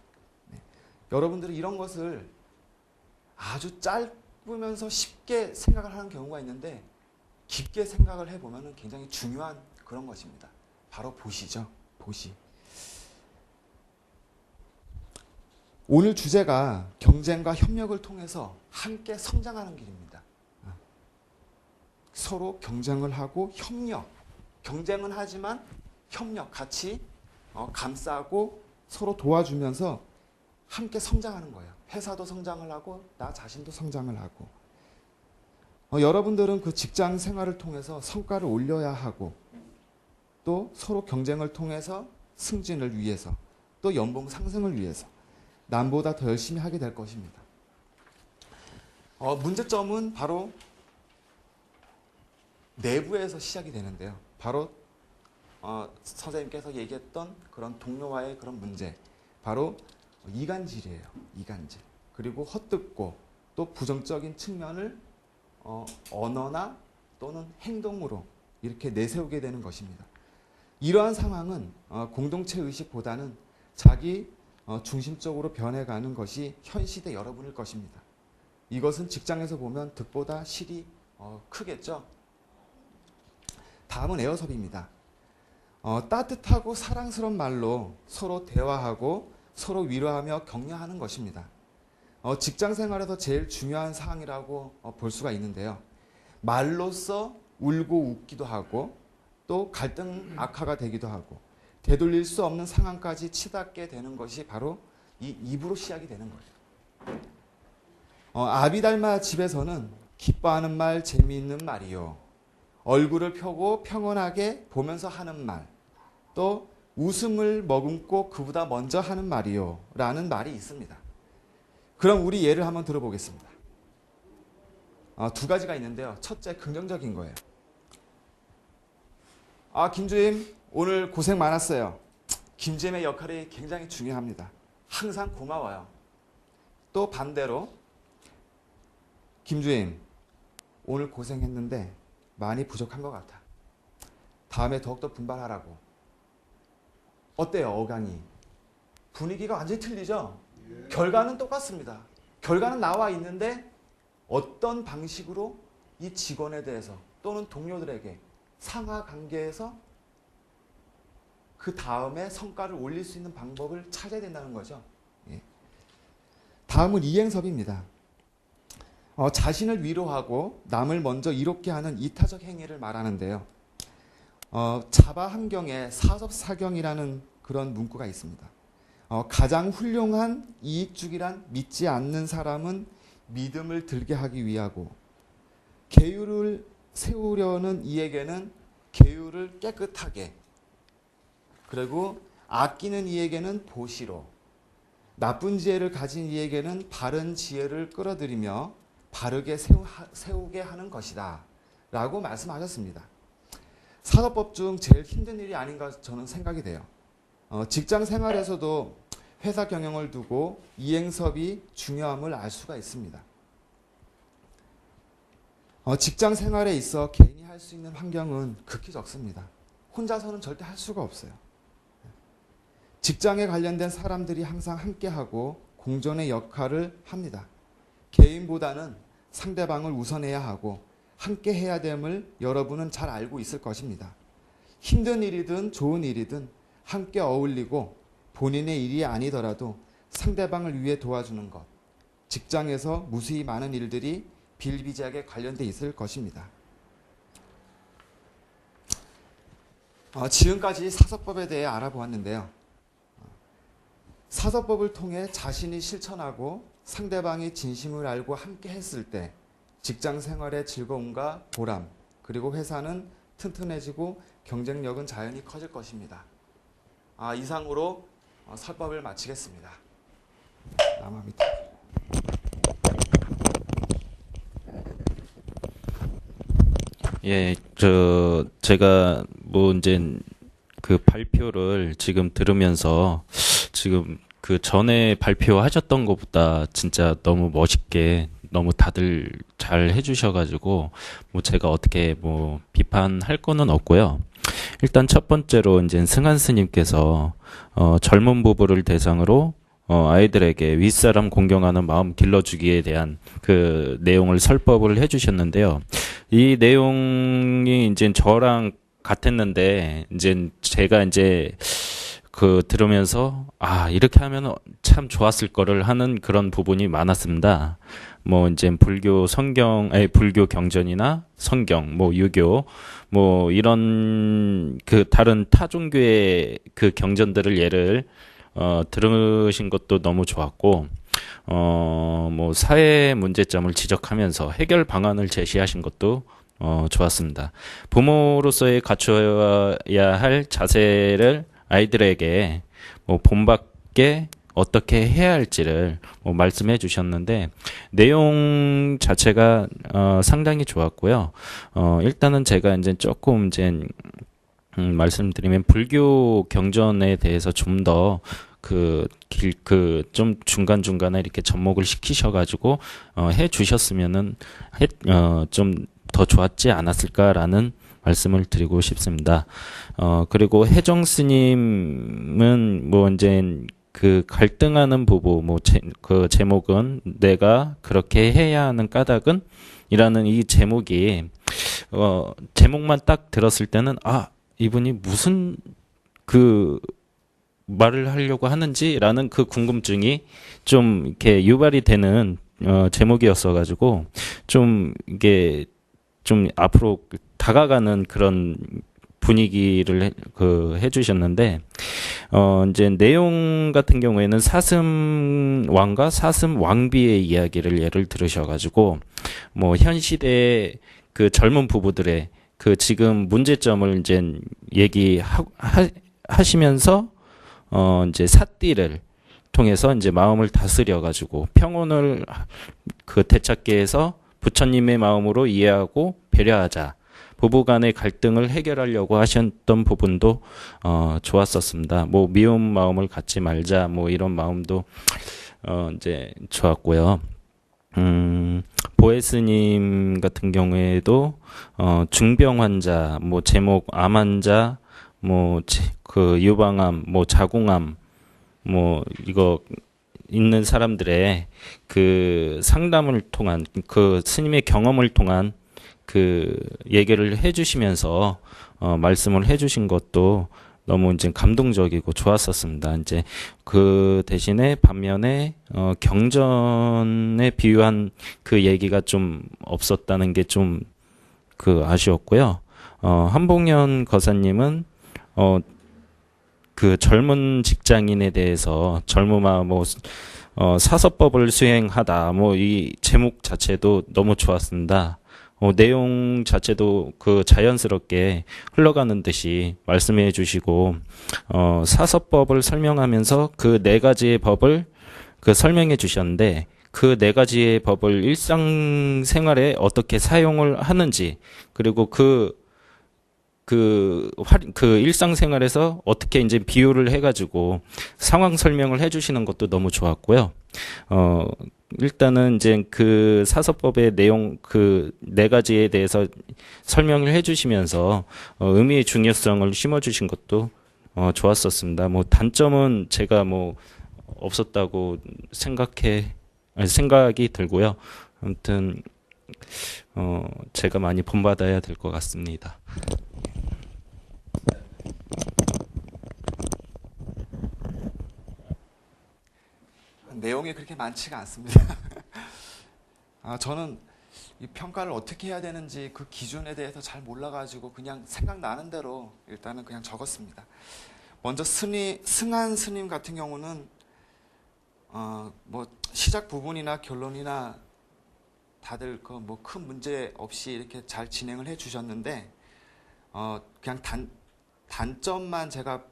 여러분들이 이런 것을 아주 짧으면서 쉽게 생각을 하는 경우가 있는데, 깊게 생각을 해보면 굉장히 중요한 그런 것입니다. 바로 보시죠. 보시. 오늘 주제가 경쟁과 협력을 통해서 함께 성장하는 길입니다. 서로 경쟁을 하고 협력, 경쟁은 하지만 협력, 같이 감싸고 서로 도와주면서 함께 성장하는 거예요. 회사도 성장을 하고 나 자신도 성장을 하고. 여러분들은 그 직장 생활을 통해서 성과를 올려야 하고, 또 서로 경쟁을 통해서 승진을 위해서, 또 연봉 상승을 위해서 남보다 더 열심히 하게 될 것입니다. 문제점은 바로 내부에서 시작이 되는데요. 바로 선생님께서 얘기했던 그런 동료와의 그런 문제, 바로 이간질이에요. 이간질. 그리고 헛듣고 또 부정적인 측면을 언어나 또는 행동으로 이렇게 내세우게 되는 것입니다. 이러한 상황은 공동체 의식보다는 자기 중심적으로 변해가는 것이 현 시대 여러분일 것입니다. 이것은 직장에서 보면 득보다 실이 크겠죠. 다음은 에어섭입니다. 따뜻하고 사랑스러운 말로 서로 대화하고 서로 위로하며 격려하는 것입니다. 직장 생활에서 제일 중요한 사항이라고 볼 수가 있는데요. 말로써 울고 웃기도 하고, 또 갈등 악화가 되기도 하고, 되돌릴 수 없는 상황까지 치닫게 되는 것이 바로 이 입으로 시작이 되는 거예요. 아비달마 집에서는 기뻐하는 말, 재미있는 말이요, 얼굴을 펴고 평온하게 보면서 하는 말, 또 웃음을 머금고 그보다 먼저 하는 말이요 라는 말이 있습니다. 그럼 우리 예를 한번 들어보겠습니다. 두 가지가 있는데요. 첫째, 긍정적인 거예요. 김주임 오늘 고생 많았어요. 김주임의 역할이 굉장히 중요합니다. 항상 고마워요. 또 반대로 김주임 오늘 고생했는데 많이 부족한 것 같아. 다음에 더욱더 분발하라고. 어때요, 어강이? 분위기가 완전히 틀리죠? 결과는 똑같습니다. 결과는 나와 있는데 어떤 방식으로 이 직원에 대해서 또는 동료들에게 상하 관계에서 그 다음에 성과를 올릴 수 있는 방법을 찾아야 된다는 거죠. 예. 다음은 이행섭입니다. 자신을 위로하고 남을 먼저 이롭게 하는 이타적 행위를 말하는데요. 자바 함경에 사섭사경이라는 그런 문구가 있습니다. 가장 훌륭한 이익주기란 믿지 않는 사람은 믿음을 들게 하기 위하고 계율을 세우려는 이에게는 계율을 깨끗하게 그리고 아끼는 이에게는 보시로 나쁜 지혜를 가진 이에게는 바른 지혜를 끌어들이며 바르게 세우게 하는 것이다 라고 말씀하셨습니다. 사서법 중 제일 힘든 일이 아닌가 저는 생각이 돼요. 직장 생활에서도 회사 경영을 두고 이행섭이 중요함을 알 수가 있습니다. 직장 생활에 있어 개인이 할 수 있는 환경은 극히 적습니다. 혼자서는 절대 할 수가 없어요. 직장에 관련된 사람들이 항상 함께하고 공존의 역할을 합니다. 개인보다는 상대방을 우선해야 하고 함께 해야 됨을 여러분은 잘 알고 있을 것입니다. 힘든 일이든 좋은 일이든 함께 어울리고 본인의 일이 아니더라도 상대방을 위해 도와주는 것. 직장에서 무수히 많은 일들이 비일비재하게 관련돼 있을 것입니다. 지금까지 사서법에 대해 알아보았는데요. 사서법을 통해 자신이 실천하고 상대방이 진심을 알고 함께 했을 때 직장 생활의 즐거움과 보람, 그리고 회사는 튼튼해지고 경쟁력은 자연히 커질 것입니다. 이상으로 설법을 마치겠습니다. 남아입니다. 예, 제가 이제 그 발표를 지금 들으면서 지금 그 전에 발표하셨던 것보다 진짜 너무 멋있게 너무 다들 잘 해주셔가지고 제가 어떻게 비판할 거는 없고요. 일단 첫 번째로 이제 승한 스님께서 젊은 부부를 대상으로 아이들에게 윗사람 공경하는 마음 길러주기에 대한 그 내용을 설법을 해주셨는데요. 이 내용이 이제 저랑 같았는데 이제 제가 이제 그 들으면서 이렇게 하면 참 좋았을 거를 하는 그런 부분이 많았습니다. 이제 불교 경전이나 성경, 유교, 이런 그 다른 타 종교의 그 경전들을 예를 들으신 것도 너무 좋았고, 사회 문제점을 지적하면서 해결 방안을 제시하신 것도 좋았습니다. 부모로서의 갖춰야 할 자세를 아이들에게 본받게 어떻게 해야 할지를 말씀해 주셨는데 내용 자체가 상당히 좋았고요. 일단은 제가 이제 조금 말씀드리면 불교 경전에 대해서 좀 더 좀 중간중간에 이렇게 접목을 시키셔가지고 해 주셨으면은 좀 더 좋았지 않았을까라는 말씀을 드리고 싶습니다. 그리고 혜정 스님은 이제 그 갈등하는 부부, 그 제목은 내가 그렇게 해야 하는 까닭은 이라는 이 제목이, 제목만 딱 들었을 때는, 이분이 무슨 말을 하려고 하는지라는 그 궁금증이 좀 이렇게 유발이 되는, 제목이었어가지고, 이게 좀 앞으로 다가가는 그런 분위기를 해주셨는데, 이제 내용 같은 경우에는 사슴왕과 사슴왕비의 이야기를 예를 들으셔가지고, 현 시대의 그 젊은 부부들의 그 지금 문제점을 이제 하시면서 이제 삿띠를 통해서 이제 마음을 다스려 가지고 평온을 그 되찾게 해서 부처님의 마음으로 이해하고 배려하자. 부부간의 갈등을 해결하려고 하셨던 부분도 좋았었습니다. 뭐 미움 마음을 갖지 말자 뭐 이런 마음도 이제 좋았고요. 보혜스님 같은 경우에도 중병 환자, 뭐 제목 암 환자, 뭐 그 유방암, 뭐 자궁암, 뭐 이거 있는 사람들의 그 상담을 통한 그 스님의 경험을 통한 그 얘기를 해주시면서 말씀을 해주신 것도 너무 이제 감동적이고 좋았었습니다. 이제 그 대신에 반면에 경전에 비유한 그 얘기가 좀 없었다는 게 좀 그 아쉬웠고요. 한봉현 거사님은 그 젊은 직장인에 대해서 젊음아 뭐 사서법을 수행하다 뭐 이 제목 자체도 너무 좋았습니다. 내용 자체도 그 자연스럽게 흘러가는 듯이 말씀해 주시고 사서법을 설명하면서 그 네 가지의 법을 그 설명해 주셨는데 그 네 가지의 법을 일상생활에 어떻게 사용을 하는지 그리고 그 일상생활에서 어떻게 이제 비유를 해가지고 상황 설명을 해주시는 것도 너무 좋았고요. 일단은 이제 그 사서법의 내용 그 네 가지에 대해서 설명을 해주시면서 의미의 중요성을 심어주신 것도 좋았었습니다. 뭐 단점은 제가 뭐 없었다고 생각이 들고요. 아무튼 제가 많이 본받아야 될 것 같습니다. 내용이 그렇게 많지가 않습니다. 저는 이 평가를 어떻게 해야 되는지 그 기준에 대해서 잘 몰라가지고 그냥 생각나는 대로 일단은 그냥 적었습니다. 먼저 승한 스님 같은 경우는 뭐 시작 부분이나 결론이나 다들 그 뭐 큰 문제 없이 이렇게 잘 진행을 해주셨는데 그냥 단점만 제가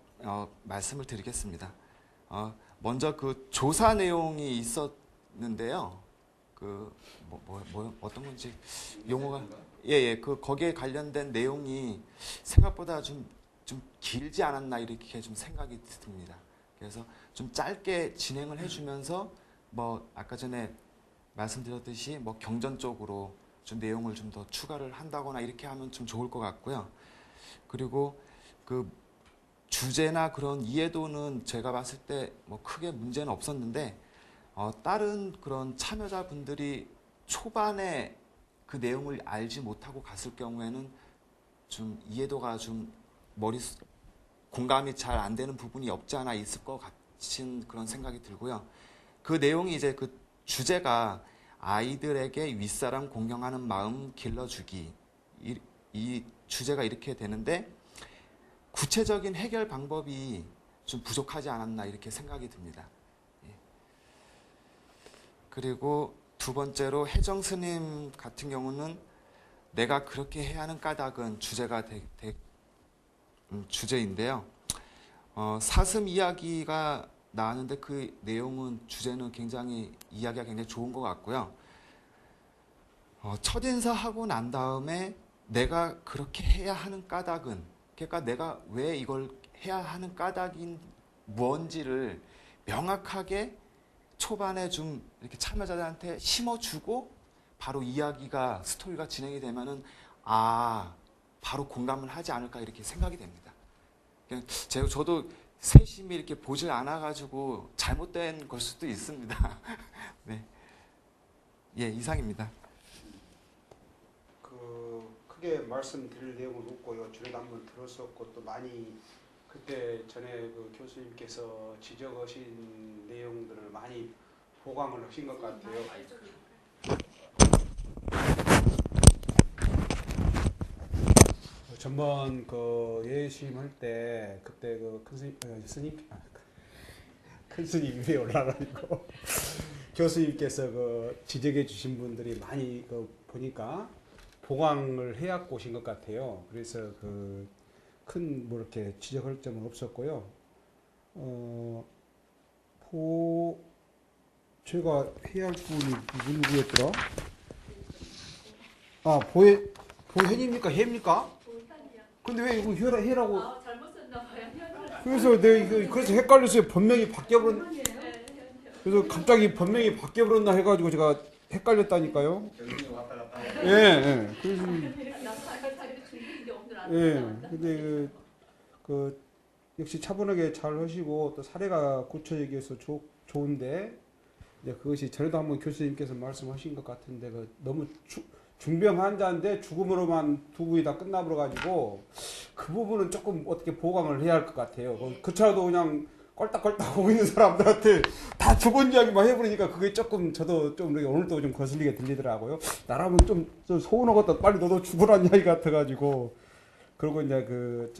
말씀을 드리겠습니다. 먼저 그 조사 내용이 있었는데요. 그 어떤 건지 용어가 그 거기에 관련된 내용이 생각보다 좀 길지 않았나 이렇게 좀 생각이 듭니다. 그래서 좀 짧게 진행을 해주면서 뭐 아까 전에 말씀드렸듯이 뭐 경전 쪽으로 좀 내용을 좀 더 추가를 한다거나 이렇게 하면 좀 좋을 것 같고요. 그리고 그 주제나 그런 이해도는 제가 봤을 때 뭐 크게 문제는 없었는데 다른 그런 참여자분들이 초반에 그 내용을 알지 못하고 갔을 경우에는 좀 이해도가 좀 공감이 잘 안 되는 부분이 없지 않아 있을 것 같은 그런 생각이 들고요. 그 내용이 이제 그 주제가 아이들에게 윗사람 공경하는 마음 길러주기 이 주제가 이렇게 되는데 구체적인 해결 방법이 좀 부족하지 않았나 이렇게 생각이 듭니다. 그리고 두 번째로 혜정 스님 같은 경우는 내가 그렇게 해야 하는 까닭은 주제가 주제인데요. 사슴 이야기가 나왔는데 그 내용은 주제는 이야기가 굉장히 좋은 것 같고요. 첫인사하고 난 다음에 내가 그렇게 해야 하는 까닭은 그러니까 내가 왜 이걸 해야 하는 까닭인 뭔지를 명확하게 초반에 좀 이렇게 참여자들한테 심어주고 바로 스토리가 진행이 되면은 바로 공감을 하지 않을까 이렇게 생각이 됩니다. 저도 세심히 이렇게 보질 않아가지고 잘못된 걸 수도 있습니다. 네, 이상입니다. 크게 말씀드릴 내용은 없고요. 전에도 한번 들었었고 또 많이 그때 전에 그 교수님께서 지적하신 내용들을 많이 보강을 하신 것 같아요. 전번 그 예수님 할 때 그때 그 큰 스님 위에 올라가지고 교수님께서 그 지적해 주신 분들이 많이 그 보니까 보강을 해갖고 오신 것 같아요. 그래서 그 큰 뭐 이렇게 지적할 점은 없었고요. 제가 해야 할 분이 누구였더라? 아, 보현입니까? 해입니까? 근데 왜 이거 해라고? 잘못 썼나 봐요. 그래서 그래서 헷갈렸어요. 번명이 바뀌어버렸. 그래서 갑자기 번명이 바뀌어버렸나 해가지고 제가 헷갈렸다니까요. 예, 예. 그래서 예. 근데 역시 차분하게 잘 하시고 또 사례가 고쳐지기위해서 좋은데 이제 그것이 전에도 한번 교수님께서 말씀하신 것 같은데 너무 중병 환자인데 죽음으로만 두 분이 다 끝나버려 가지고 그 부분은 조금 어떻게 보강을 해야 할 것 같아요. 그차라도 그냥 껄딱껄딱 오고 있는 사람들한테 다 죽은 이야기만 해버리니까 그게 조금 저도 좀 이렇게 오늘도 좀 거슬리게 들리더라고요. 나라면 좀 서운하겠다. 빨리 너도 죽으란 이야기 같아가지고 그리고 이제 그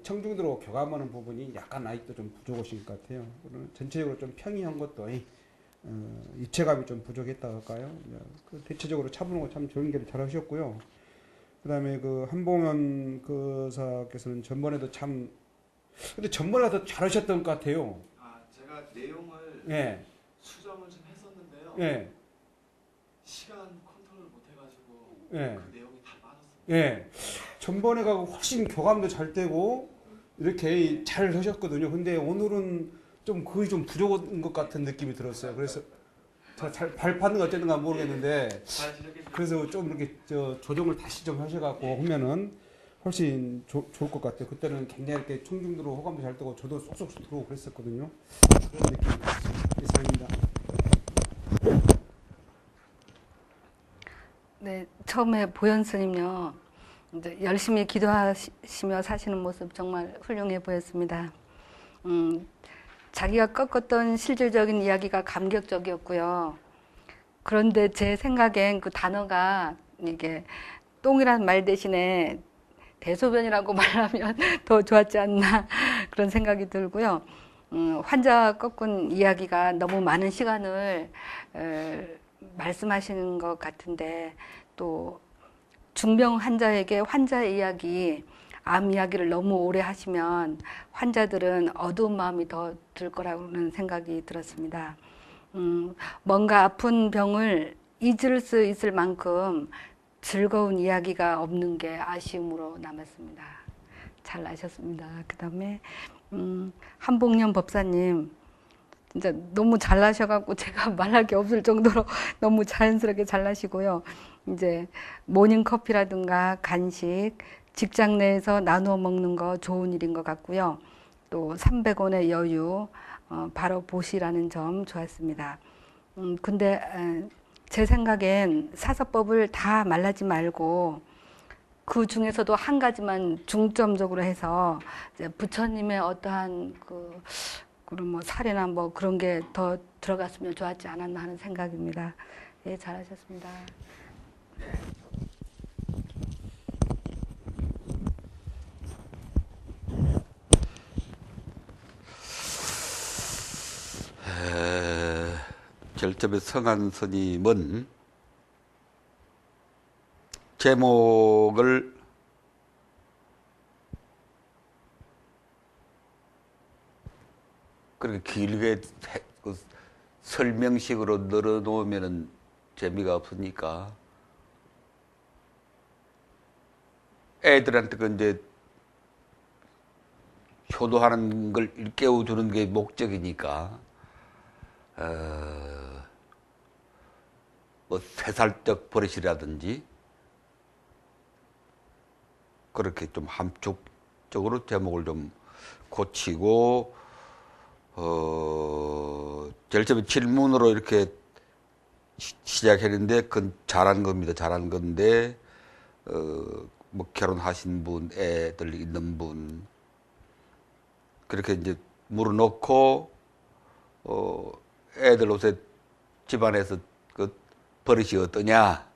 청중들하고 교감하는 부분이 약간 아직도 좀 부족하신 것 같아요. 전체적으로 좀 평이한 것도 입체감이 좀 부족했다 할까요? 대체적으로 차분하고 참 좋은 게 잘하셨고요. 그다음에 한봉현 교사께서는 전번에도 근데 전번에 더 잘하셨던 것 같아요. 제가 내용을 예. 수정을 좀 했었는데요. 예. 시간 컨트롤 못 해가지고 예. 그 내용이 다 빠졌습니다. 예. 전번에 가고 훨씬 교감도 잘 되고 이렇게 잘 하셨거든요. 근데 오늘은 좀 거의 좀 부족한 것 같은 느낌이 들었어요. 그래서 잘 발판은 어쨌든가 모르겠는데 그래서 좀 이렇게 조정을 다시 좀 하셔갖고 하면은 훨씬 좋을 것 같아요. 그때는 굉장히 이렇게 청중들로 호감도 잘 되고 저도 쏙쏙 들어오고 그랬었거든요. 그런 느낌 이상입니다. 네, 처음에 보현 스님요, 이제 열심히 기도하시며 사시는 모습 정말 훌륭해 보였습니다. 자기가 겪었던 실질적인 이야기가 감격적이었고요. 그런데 제 생각엔 그 단어가 이게 똥이란 말 대신에 대소변이라고 말하면 더 좋았지 않나 그런 생각이 들고요. 환자 겪은 이야기가 너무 많은 시간을 말씀하시는 것 같은데 또 중병 환자에게 환자의 이야기, 암 이야기를 너무 오래 하시면 환자들은 어두운 마음이 더 들 거라는 생각이 들었습니다. 뭔가 아픈 병을 잊을 수 있을 만큼 즐거운 이야기가 없는 게 아쉬움으로 남았습니다. 잘 나셨습니다. 그 다음에 한봉년 법사님 진짜 너무 잘나셔갖고 제가 말할 게 없을 정도로 너무 자연스럽게 잘나시고요. 이제 모닝커피라든가 간식, 직장 내에서 나누어 먹는 거 좋은 일인 것 같고요. 또 300원의 여유 바로 보시라는 점 좋았습니다. 근데 제 생각엔 사서법을 다 말하지 말고 그 중에서도 한 가지만 중점적으로 해서 이제 부처님의 어떠한 그런 뭐 사례나 뭐 그런 게 더 들어갔으면 좋았지 않았나 하는 생각입니다. 예, 잘하셨습니다. 결점의 성한 스님은 제목을 그렇게 길게 설명식으로 늘어놓으면 재미가 없으니까 애들한테 이제 효도하는 걸 일깨워주는 게 목적이니까 뭐 세살적 버릇이라든지 그렇게 좀 함축적으로 제목을 좀 고치고 제일 처음에 질문으로 이렇게 시작했는데 그건 잘한 겁니다. 잘한 건데 뭐 결혼하신 분, 애들 있는 분 그렇게 이제 물어놓고 애들 옷에 집안에서 그 버릇이 어떠냐.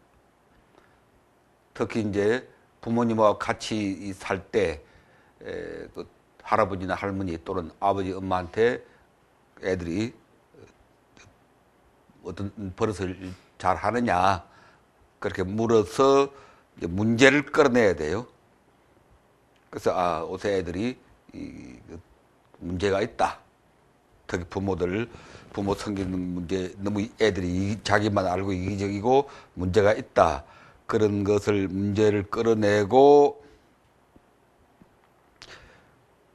특히 이제 부모님하고 같이 살 때 그 할아버지나 할머니 또는 아버지 엄마한테 애들이 어떤 버릇을 잘 하느냐 그렇게 물어서 이제 문제를 끌어내야 돼요. 그래서 요새 애들이 그 문제가 있다. 특히 부모 섬기는 문제, 너무 애들이 자기만 알고 이기적이고 문제가 있다. 그런 것을 문제를 끌어내고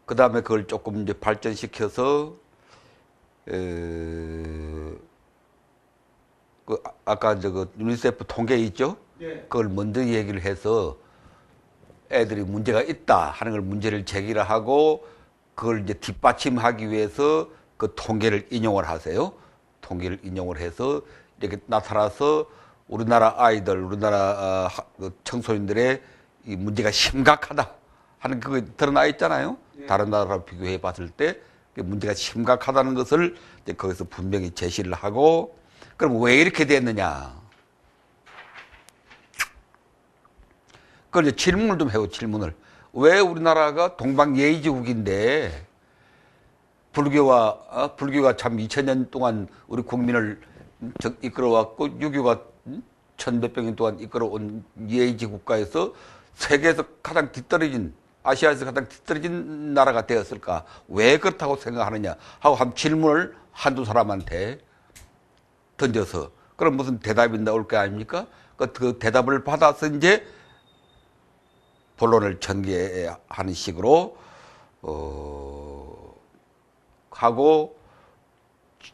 그 다음에 그걸 조금 이제 발전시켜서 아까 그 유니세프 통계 있죠? 그걸 먼저 얘기를 해서 애들이 문제가 있다 하는 걸 문제를 제기를 하고 그걸 이제 뒷받침하기 위해서 그 통계를 인용을 하세요. 통계를 인용을 해서 이렇게 나타나서 우리나라 아이들, 우리나라 그 청소년들의 이 문제가 심각하다 하는 그거 드러나 있잖아요. 다른 나라랑 비교해 봤을 때 문제가 심각하다는 것을 이제 거기서 분명히 제시를 하고 그럼 왜 이렇게 됐느냐. 그걸 이제 질문을 좀 해요, 질문을. 왜 우리나라가 동방예의지국인데 불교가 참 2000년 동안 우리 국민을 이끌어왔고 유교가 1000몇백 년 동안 이끌어온 예의지 국가에서 세계에서 가장 뒤떨어진 아시아에서 가장 뒤떨어진 나라가 되었을까? 왜 그렇다고 생각하느냐? 하고 한 질문을 한두 사람한테 던져서 그럼 무슨 대답이 나올 게 아닙니까? 그 대답을 받아서 이제 본론을 전개하는 식으로 하고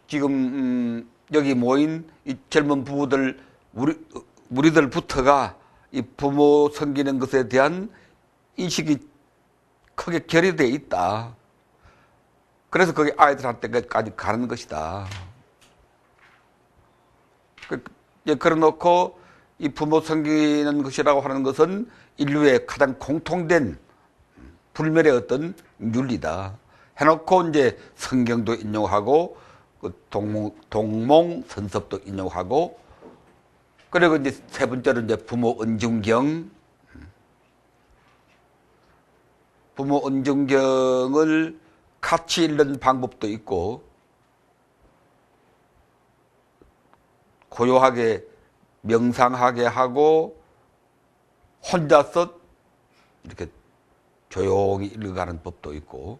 지금 여기 모인 이 젊은 부부들 우리들부터가 이 부모 섬기는 것에 대한 인식이 크게 결여되어 있다. 그래서 거기 아이들한테까지 가는 것이다. 그래놓고 이 부모 섬기는 것이라고 하는 것은 인류의 가장 공통된 불멸의 어떤 윤리다. 해놓고 이제 성경도 인용하고 그 동몽선섭도 인용하고 그리고 이제 세 번째로 이제 부모 은중경을 같이 읽는 방법도 있고 고요하게 명상하게 하고 혼자서 이렇게 조용히 읽어가는 법도 있고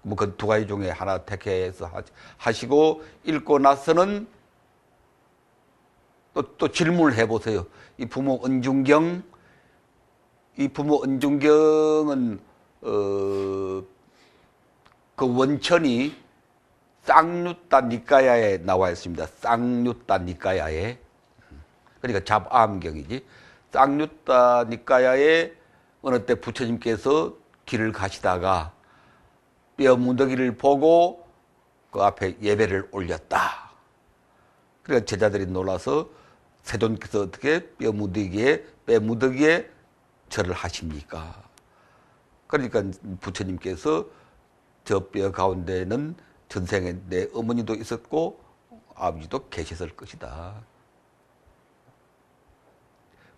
뭐 그 두 가지 중에 하나 택해서 하시고 읽고 나서는 또 질문을 해보세요. 이 부모 은중경은 그 원천이 쌍유따 니까야에 나와 있습니다. 쌍유따 니까야에. 그러니까 잡암경이지. 쌍유따 니까야에 어느 때 부처님께서 길을 가시다가 뼈 무더기를 보고 그 앞에 예배를 올렸다. 그러니까 제자들이 놀라서 세존께서 어떻게 뼈 무더기에 절을 하십니까? 그러니까 부처님께서 저 뼈 가운데는 전생에 내 어머니도 있었고 아버지도 계셨을 것이다.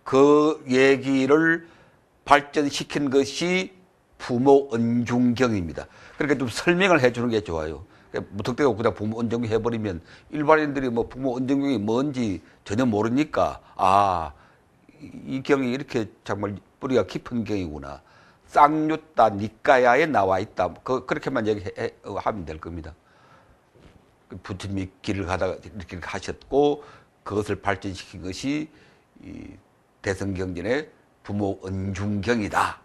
그 얘기를 발전시킨 것이 부모 은중경입니다. 그러니까 좀 설명을 해주는 게 좋아요. 무턱대고 그냥 부모 은중경 해버리면 일반인들이 뭐 부모 은중경이 뭔지 전혀 모르니까 이 경이 이렇게 정말 뿌리가 깊은 경이구나. 쌍유따 니까야에 나와 있다. 그렇게만 얘기하면 될 겁니다. 부처님이 길을 가다가 이렇게 가셨고 그것을 발전시킨 것이 이 대성경전의 부모 은중경이다.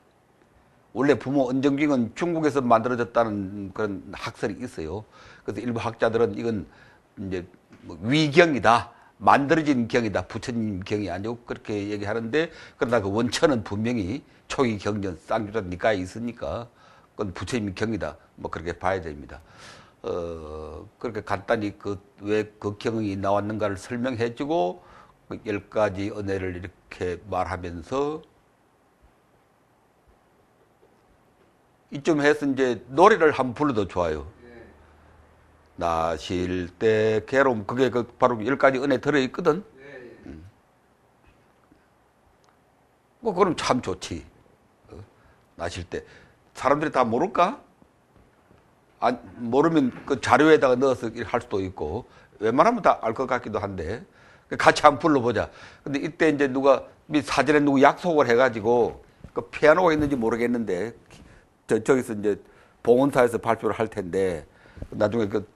원래 부모 은중경은 중국에서 만들어졌다는 그런 학설이 있어요. 그래서 일부 학자들은 이건 이제 위경이다. 만들어진 경이다. 부처님 경이 아니고 그렇게 얘기하는데 그러나 그 원천은 분명히 초기 경전 쌍유따 니까야에 있으니까 그건 부처님 경이다. 뭐 그렇게 봐야 됩니다. 그렇게 간단히 왜 그 경이 나왔는가를 설명해주고 10가지 은혜를 이렇게 말하면서 이쯤 해서 이제 노래를 한번 불러도 좋아요. 나실 때 괴로움 그게 바로 10가지 은혜 들어있거든. 뭐 그럼 참 좋지. 나실 때 사람들이 다 모를까? 모르면 그 자료에다가 넣어서 할 수도 있고 웬만하면 다 알 것 같기도 한데 같이 한번 불러보자. 근데 이때 이제 사전에 누구 약속을 해가지고 그 피아노가 있는지 모르겠는데 저기서 이제 봉헌사에서 발표를 할 텐데 나중에 그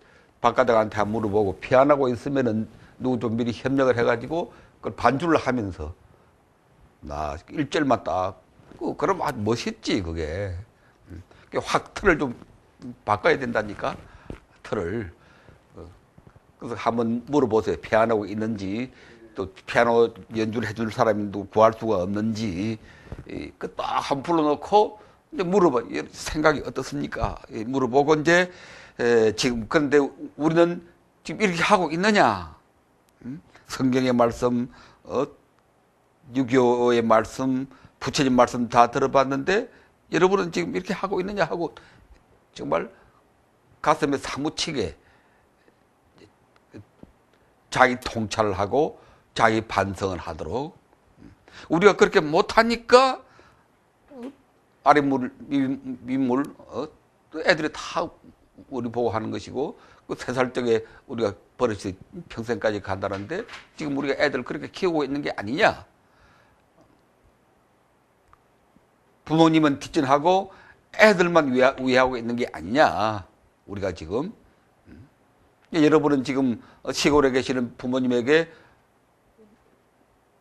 박과장한테 한번 물어보고 피안하고 있으면은 누구 좀 미리 협력을 해가지고 그걸 반주를 하면서 나 1절만 딱 그럼 아주 멋있지 그게. 확 틀을 좀 바꿔야 된다니까 틀을. 그래서 한번 물어보세요. 피아노가 있는지 또 피아노 연주를 해줄 사람이 누구 구할 수가 없는지 그 딱 한 번 불러놓고 이제 물어봐. 생각이 어떻습니까? 물어보고 이제 지금 그런데 우리는 지금 이렇게 하고 있느냐? 성경의 말씀, 유교의 말씀, 부처님 말씀 다 들어봤는데 여러분은 지금 이렇게 하고 있느냐 하고 정말 가슴에 사무치게 자기 통찰을 하고 자기 반성을 하도록. 우리가 그렇게 못하니까 아랫물, 윗물, 애들이 다 우리 보고 하는 것이고, 그 3살 적에 우리가 버릇이 평생까지 간다는데, 지금 우리가 애들 그렇게 키우고 있는 게 아니냐? 부모님은 뒷전하고 애들만 위하고 있는 게 아니냐? 우리가 지금. 여러분은 지금 시골에 계시는 부모님에게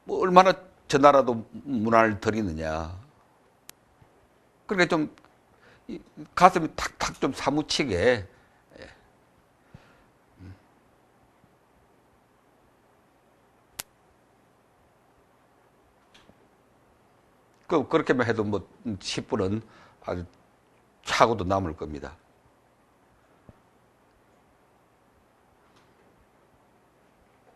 뭐 얼마나 전화라도 문화를 드리느냐. 그러니까 좀 가슴이 탁탁 좀 사무치게. 그렇게만 해도 뭐 10분은 아주 차고도 남을 겁니다.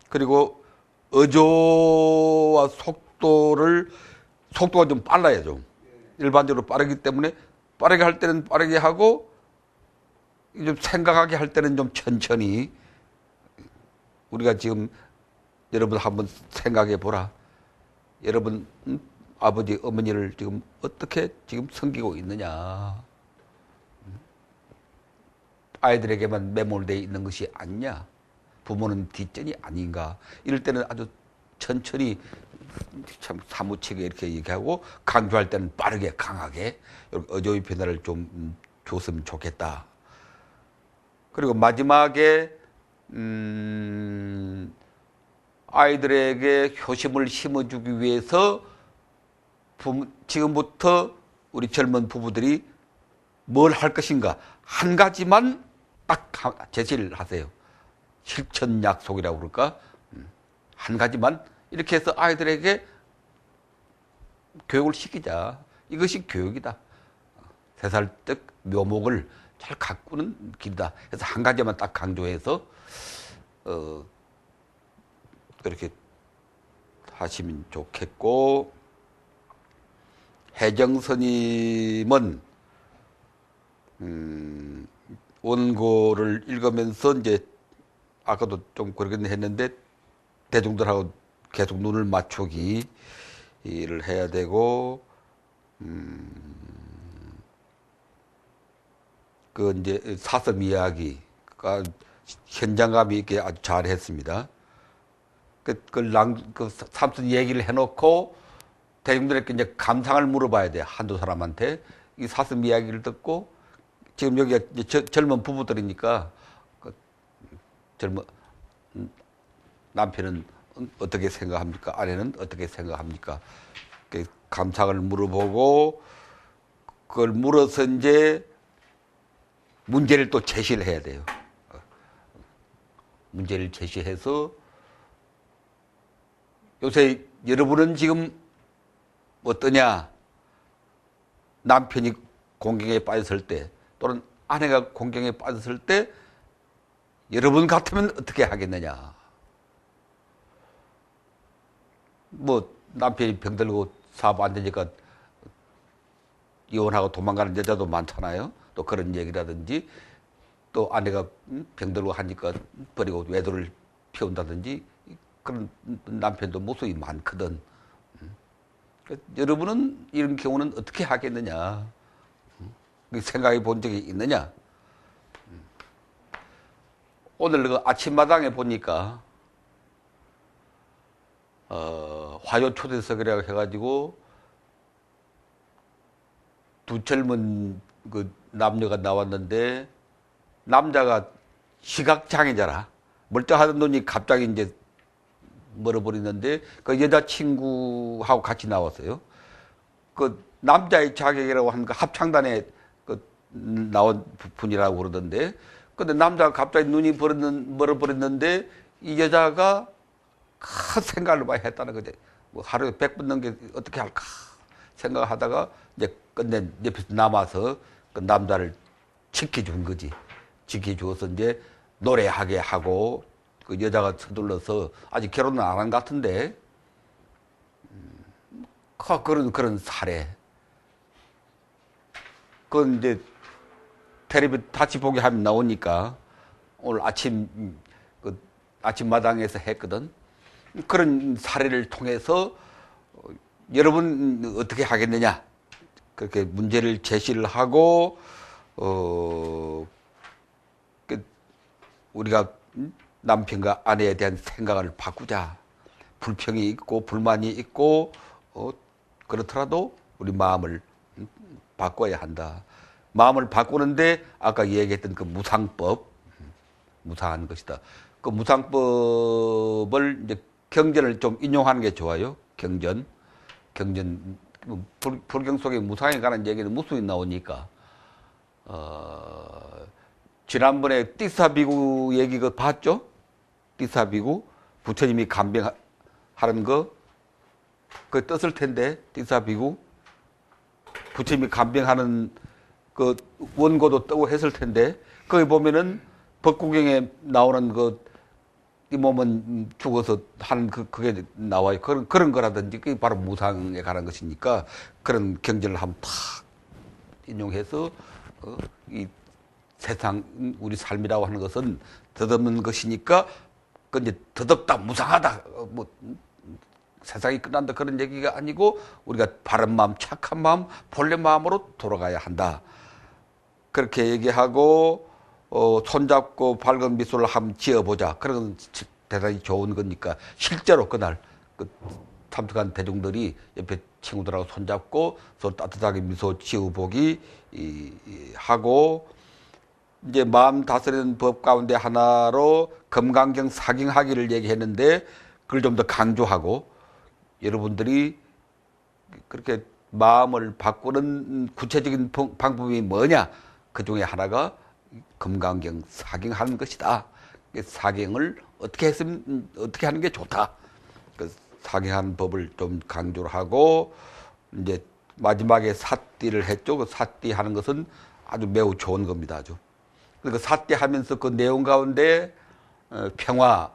그리고 어조와 속도가 좀 빨라야 좀. 일반적으로 빠르기 때문에 빠르게 할 때는 빠르게 하고 좀 생각하게 할 때는 좀 천천히. 우리가 지금 여러분 한번 생각해 보라. 여러분 아버지 어머니를 지금 어떻게 지금 섬기고 있느냐. 아이들에게만 매몰되어 있는 것이 아니냐. 부모는 뒷전이 아닌가. 이럴 때는 아주 천천히 참 사무치게 이렇게 얘기하고 강조할 때는 빠르게 강하게 어조의 변화를 좀 줬으면 좋겠다. 그리고 마지막에 아이들에게 효심을 심어주기 위해서 지금부터 우리 젊은 부부들이 뭘 할 것인가 한 가지만 딱 제시를 하세요. 실천 약속이라고 그럴까? 한 가지만 이렇게 해서 아이들에게 교육을 시키자. 이것이 교육이다. 3살 때 묘목을 잘 가꾸는 길이다. 그래서 한 가지만 딱 강조해서 그렇게 하시면 좋겠고, 혜정 스님은 원고를 읽으면서 이제 아까도 좀 그러긴 했는데 대중들하고 계속 눈을 맞추기를 해야 되고, 그 이제 사슴 이야기가 현장감이 있게 아주 잘 했습니다. 그 삼순 얘기를 해놓고 대중들에게 이제 감상을 물어봐야 돼. 한두 사람한테. 이 사슴 이야기를 듣고, 지금 여기가 젊은 부부들이니까, 남편은 어떻게 생각합니까? 아내는 어떻게 생각합니까? 감상을 물어보고, 그걸 물어서 이제 문제를 또 제시를 해야 돼요. 문제를 제시해서, 요새 여러분은 지금 어떠냐? 남편이 공경에 빠졌을 때, 또는 아내가 공경에 빠졌을 때, 여러분 같으면 어떻게 하겠느냐? 뭐, 남편이 병들고 사업 안 되니까 이혼하고 도망가는 여자도 많잖아요. 또 그런 얘기라든지, 또 아내가 병들고 하니까 버리고 외도를 피운다든지, 그런 남편도 모습이 많거든. 여러분은 이런 경우는 어떻게 하겠느냐? 생각해 본 적이 있느냐? 오늘 그 아침마당에 보니까 화요 초대석이라고 해가지고 두 젊은 그 남녀가 나왔는데 남자가 시각장애자라 멀쩡하던 눈이 갑자기 이제 멀어버리는데 그 여자친구하고 같이 나왔어요. 그 남자의 자격이라고 하는 그 합창단에 그 나온 분이라고 그러던데 근데 남자가 갑자기 눈이 멀어버렸는데 이 여자가 큰 생각을 많이 했다는 거지. 뭐 하루에 100번 넘게 어떻게 할까 생각하다가 이제 끝내 옆에서 남아서 그 남자를 지켜준 거지. 지켜주어서 이제 노래하게 하고 그 여자가 서둘러서 아직 결혼은 안 한 것 같은데 그런 사례. 그건 이제 텔레비 다시 보게 하면 나오니까 오늘 아침마당에서 했거든. 그런 사례를 통해서 여러분 어떻게 하겠느냐 그렇게 문제를 제시를 하고 우리가 남편과 아내에 대한 생각을 바꾸자. 불평이 있고 불만이 있고 그렇더라도 우리 마음을 바꿔야 한다. 마음을 바꾸는데 아까 얘기했던 그 무상법, 무상한 것이다. 그 무상법을 이제 경전을 좀 인용하는 게 좋아요. 경전 불경 속에 무상에 관한 얘기는 무수히 나오니까 지난번에 띠사비구 얘기 그 봤죠? 띠사비구 부처님이 간병하는 거 그 떴을 텐데 띠사비구 부처님이 간병하는 그 원고도 뜨고 했을 텐데 거기 보면은 법구경에 나오는 그 이 몸은 죽어서 하는 그게 나와요. 그런 거라든지 그게 바로 무상에 관한 것이니까 그런 경전을 한번 탁 인용해서 이 세상 우리 삶이라고 하는 것은 덧없는 것이니까 그 이제 덧없다 무상하다 뭐 세상이 끝난다 그런 얘기가 아니고 우리가 바른 마음 착한 마음 본래 마음으로 돌아가야 한다. 그렇게 얘기하고 손잡고 밝은 미소를 한번 지어보자. 그런 대단히 좋은 거니까 실제로 그날 그 참석한 대중들이 옆에 친구들하고 손잡고 서로 따뜻하게 미소 지어보기 하고 이제 마음 다스리는 법 가운데 하나로 금강경 사경하기를 얘기했는데 그걸 좀 더 강조하고 여러분들이 그렇게 마음을 바꾸는 구체적인 방법이 뭐냐 그 중에 하나가 금강경 사경하는 것이다. 사경을 어떻게 하는 게 좋다. 그 사경하는 법을 좀 강조를 하고 이제 마지막에 사띠를 했죠. 그 사띠 하는 것은 아주 매우 좋은 겁니다. 아주. 그 사띠 하면서 그 내용 가운데 평화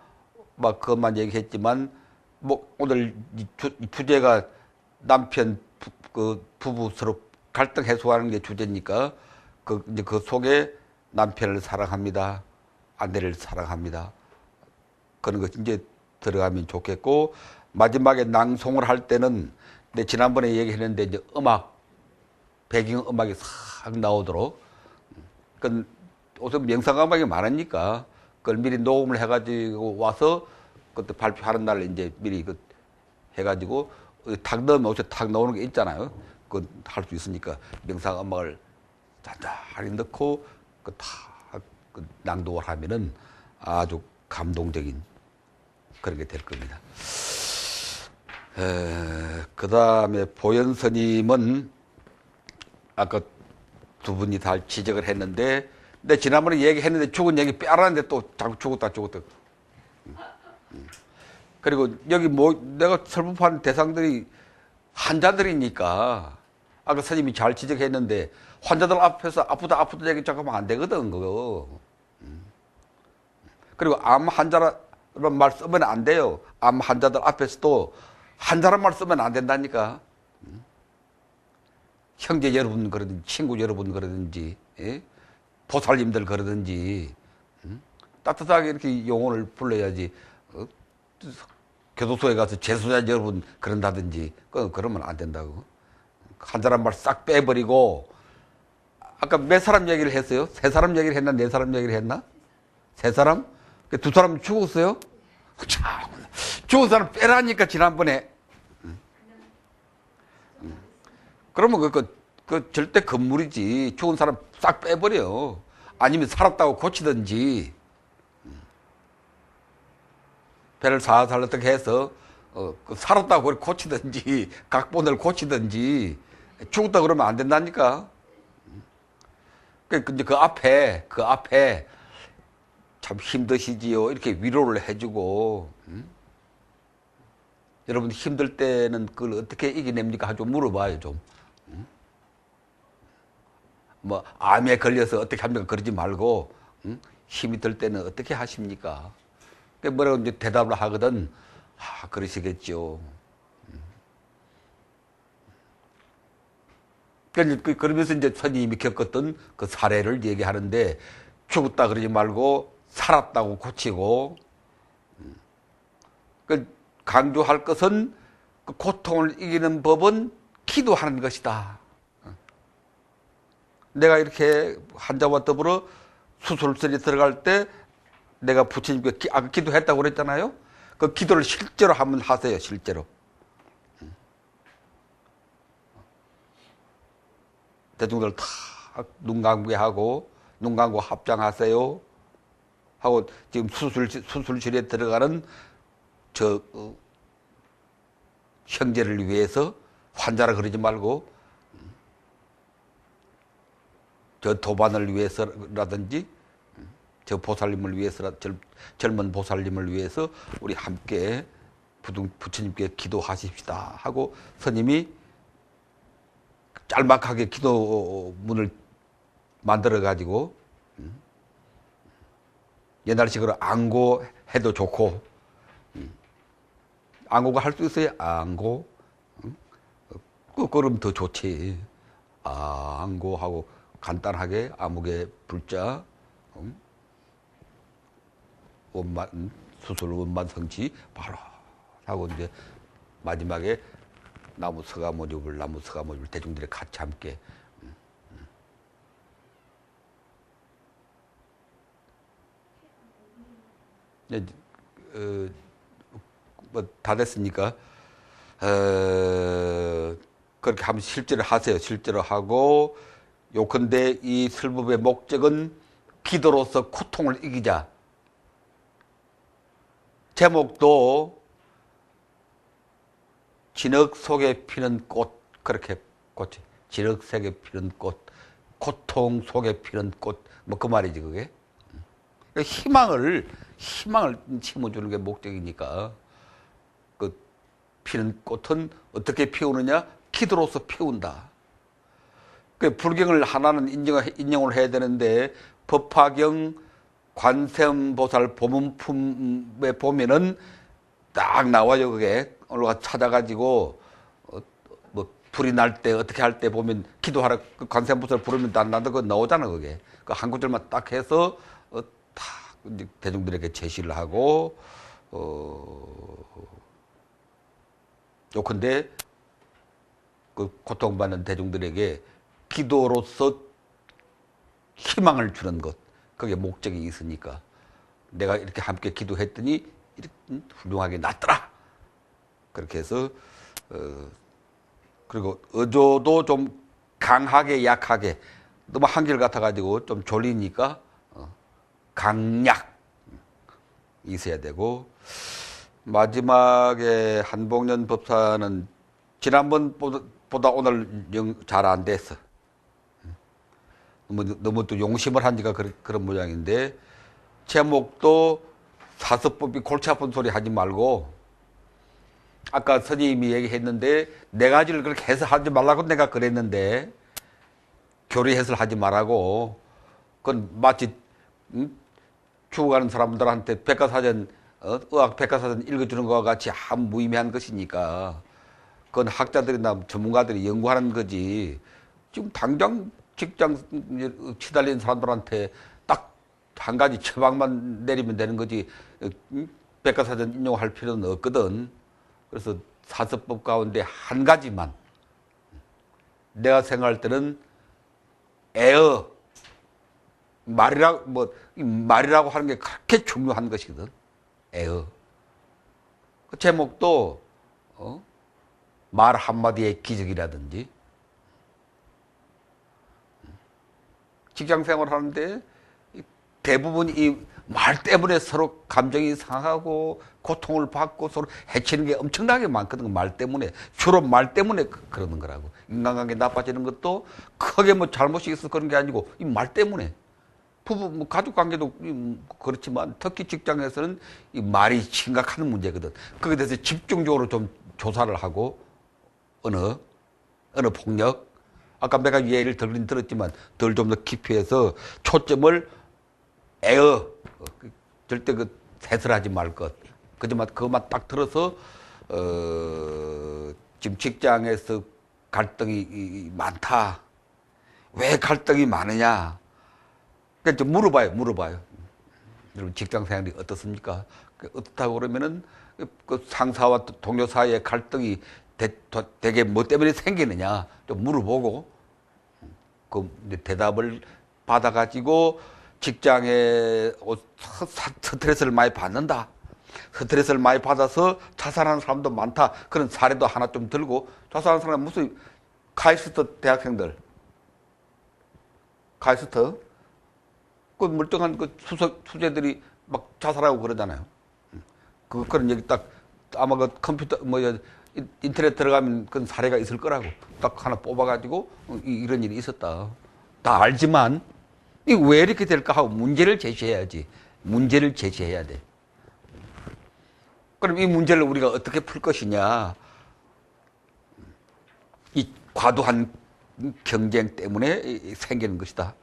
막 그것만 얘기했지만 뭐 오늘 이 주제가 남편 그 부부 서로 갈등 해소하는 게 주제니까 이제 그 속에 남편을 사랑합니다. 아내를 사랑합니다. 그런 것 이제 들어가면 좋겠고 마지막에 낭송을 할 때는 근데 지난번에 얘기했는데 이제 배경 음악이 싹 나오도록 그 우선 명상음악이 많으니까 그걸 미리 녹음을 해가지고 와서 그때 발표하는 날 이제 미리 그 해가지고 탁 넣으면 어째 탁 나오는 게 있잖아요. 그거 할 수 있으니까 명상음악을 잔잔히 넣고 그 낭독을 하면은 아주 감동적인 그런 게 될 겁니다. 그 다음에 보현 스님은 아까 두 분이 다 지적을 했는데 근데 지난번에 얘기했는데 죽은 얘기 빼라는데 또 자꾸 죽었다. 그리고 여기 뭐 내가 설법한 대상들이 환자들이니까 아까 스님이 잘 지적했는데 환자들 앞에서 아프다 얘기 자꾸 하면 안 되거든 그거. 그리고 암 환자라는 말 쓰면 안 돼요. 암 환자들 앞에서도 환자란 말 쓰면 안 된다니까. 형제 여러분 그러든지 친구 여러분 그러든지 보살님들 그러든지 따뜻하게 이렇게 용어를 불러야지. 교도소에 가서 재소자 여러분 그런다든지 그러면 안 된다고. 환자란 말 싹 빼버리고 아까 몇 사람 얘기를 했어요? 세 사람 얘기를 했나? 네 사람 얘기를 했나? 세 사람? 두 사람 죽었어요? 참, 죽은 사람 빼라니까 지난번에. 그러면 그 절대 건물이지. 죽은 사람 싹 빼버려. 아니면 살았다고 고치든지. 배를 살살 어떻게 해서 그 살았다고 그걸 고치든지 각본을 고치든지 죽었다 그러면 안 된다니까. 근데 그 앞에 참 힘드시지요. 이렇게 위로를 해주고. 여러분 힘들 때는 그걸 어떻게 이겨냅니까? 하고 물어봐요 좀. 뭐 암에 걸려서 어떻게 합니까? 그러지 말고 힘이 들 때는 어떻게 하십니까? 뭐라고 이제 대답을 하거든. 그러시겠죠. 그러면서 이제 선생님이 겪었던 그 사례를 얘기하는데 죽었다 그러지 말고 살았다고 고치고 강조할 것은 그 고통을 이기는 법은 기도하는 것이다. 내가 이렇게 환자와 더불어 수술실에 들어갈 때 내가 부처님께 아까 기도했다고 그랬잖아요. 그 기도를 실제로 한번 하세요. 실제로. 대중들 다 눈 감게 하고 눈 감고 합장하세요 하고 지금 수술실에 들어가는 저 형제를 위해서 환자라 그러지 말고 저 도반을 위해서라든지 저 보살님을 위해서 젊은 보살님을 위해서 우리 함께 부처님께 기도하십시다 하고 스님이 짤막하게 기도문을 만들어 가지고 옛날식으로 앙고해도 좋고 앙고가 할 수 있어요. 앙고 그럼 더 좋지. 앙고하고 간단하게 아무개 불자 원만 수술 원만 성취 바로 하고 이제 마지막에 나무 서가 모집을 대중들이 같이 함께 뭐 다 됐으니까 그렇게 하면 실제로 하세요. 실제로 하고 요컨대 이 설법의 목적은 기도로서 고통을 이기자. 제목도 진흙 속에 피는 꽃 그렇게 꽃이 진흙 속에 피는 꽃 고통 속에 피는 꽃 뭐 그 말이지 그게. 희망을 심어주는 게 목적이니까 그 피는 꽃은 어떻게 피우느냐? 기도로서 피운다. 그 불경을 하나는 인정을 해야 되는데 법화경 관세음보살 보문품에 보면은 딱 나와요 그게. 올라가 찾아가지고 뭐 불이 날 때 어떻게 할 때 보면 기도하라 그 관세음보살 부르면 난다도 그 나오잖아 그게. 그 한 구절만 딱 해서 다 대중들에게 제시를 하고 요컨대 그 고통받는 대중들에게 기도로서 희망을 주는 것 그게 목적이 있으니까 내가 이렇게 함께 기도했더니 이렇게 훌륭하게 낫더라 그렇게 해서 그리고 어조도 좀 강하게 약하게 너무 한결같아 가지고 좀 졸리니까 강약 있어야 되고 마지막에 한복년 법사는 지난번보다 오늘 잘 안 됐어. 너무 또 용심을 하니까 그런 모양인데 제목도 사서법이 골치 아픈 소리 하지 말고 아까 선생님이 얘기했는데 네 가지를 그렇게 해서 하지 말라고 내가 그랬는데 교리 해설 하지 말라고 그건 마치 죽어가는 사람들한테 백과사전 의학 백과사전 읽어주는 것과 같이 아무 무의미한 것이니까 그건 학자들이나 전문가들이 연구하는 거지. 지금 당장 직장 치달린 사람들한테 딱 한 가지 처방만 내리면 되는 거지 백과사전 인용할 필요는 없거든. 그래서 사서법 가운데 한 가지만 내가 생각할 때는 말이라고 하는 게 그렇게 중요한 것이거든. 그 제목도 말 한마디의 기적이라든지 직장 생활하는데 대부분 이 말 때문에 서로 감정이 상하고 고통을 받고 서로 해치는 게 엄청나게 많거든. 말 때문에. 주로 말 때문에 그러는 거라고. 인간관계 나빠지는 것도 크게 뭐 잘못이 있어서 그런 게 아니고 이 말 때문에. 부부, 뭐 가족 관계도 그렇지만 특히 직장에서는 이 말이 심각한 문제거든. 거기에 대해서 집중적으로 좀 조사를 하고 언어 폭력. 아까 내가 예를 들긴 들었지만 덜 좀 더 깊이 해서 초점을 절대 새설하지 말 것. 그것만 딱 들어서, 지금 직장에서 갈등이 많다. 왜 갈등이 많으냐. 그러니까 좀 물어봐요. 여러분 직장 생활이 어떻습니까? 어떻다고 그러면은 그 상사와 동료 사이의 갈등이 되게 뭐 때문에 생기느냐. 좀 물어보고, 그 대답을 받아가지고 직장에 스트레스를 많이 받는다. 스트레스를 많이 받아서 자살하는 사람도 많다. 그런 사례도 하나 좀 들고, 자살하는 사람은 무슨 카이스트 대학생들, 카이스트 그 멀쩡한 그 수재들이 막 자살하고 그러잖아요. 그런 얘기 딱 아마 그 컴퓨터 인터넷 들어가면 그런 사례가 있을 거라고 딱 하나 뽑아가지고 이런 일이 있었다. 다 알지만 이 왜 이렇게 될까 하고 문제를 제시해야지. 문제를 제시해야 돼. 그럼 이 문제를 우리가 어떻게 풀 것이냐. 이 과도한 경쟁 때문에 생기는 것이다.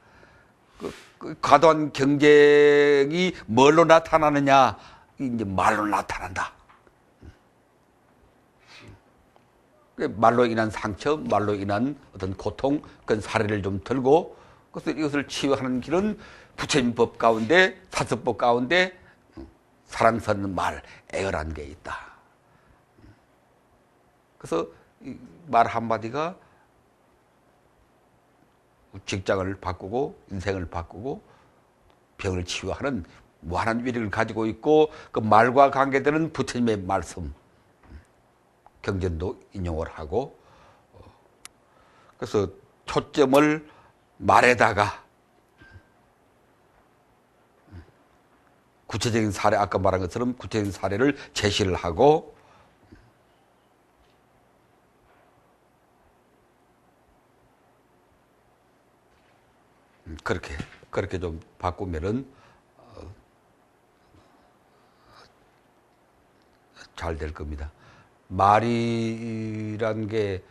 그 과도한 경쟁이 뭘로 나타나느냐. 이제 말로 나타난다. 말로 인한 상처, 말로 인한 어떤 고통, 그런 사례를 좀 들고, 그래서 이것을 치유하는 길은 부처님법 가운데, 사서법 가운데 사랑스러운 말, 애열한 게 있다. 그래서 말 한마디가 직장을 바꾸고, 인생을 바꾸고, 병을 치유하는 무한한 위력을 가지고 있고, 그 말과 관계되는 부처님의 말씀, 경전도 인용을 하고, 그래서 초점을 말에다가 구체적인 사례, 아까 말한 것처럼 구체적인 사례를 제시를 하고, 그렇게 좀 바꾸면은 잘 될 겁니다. 말이란 게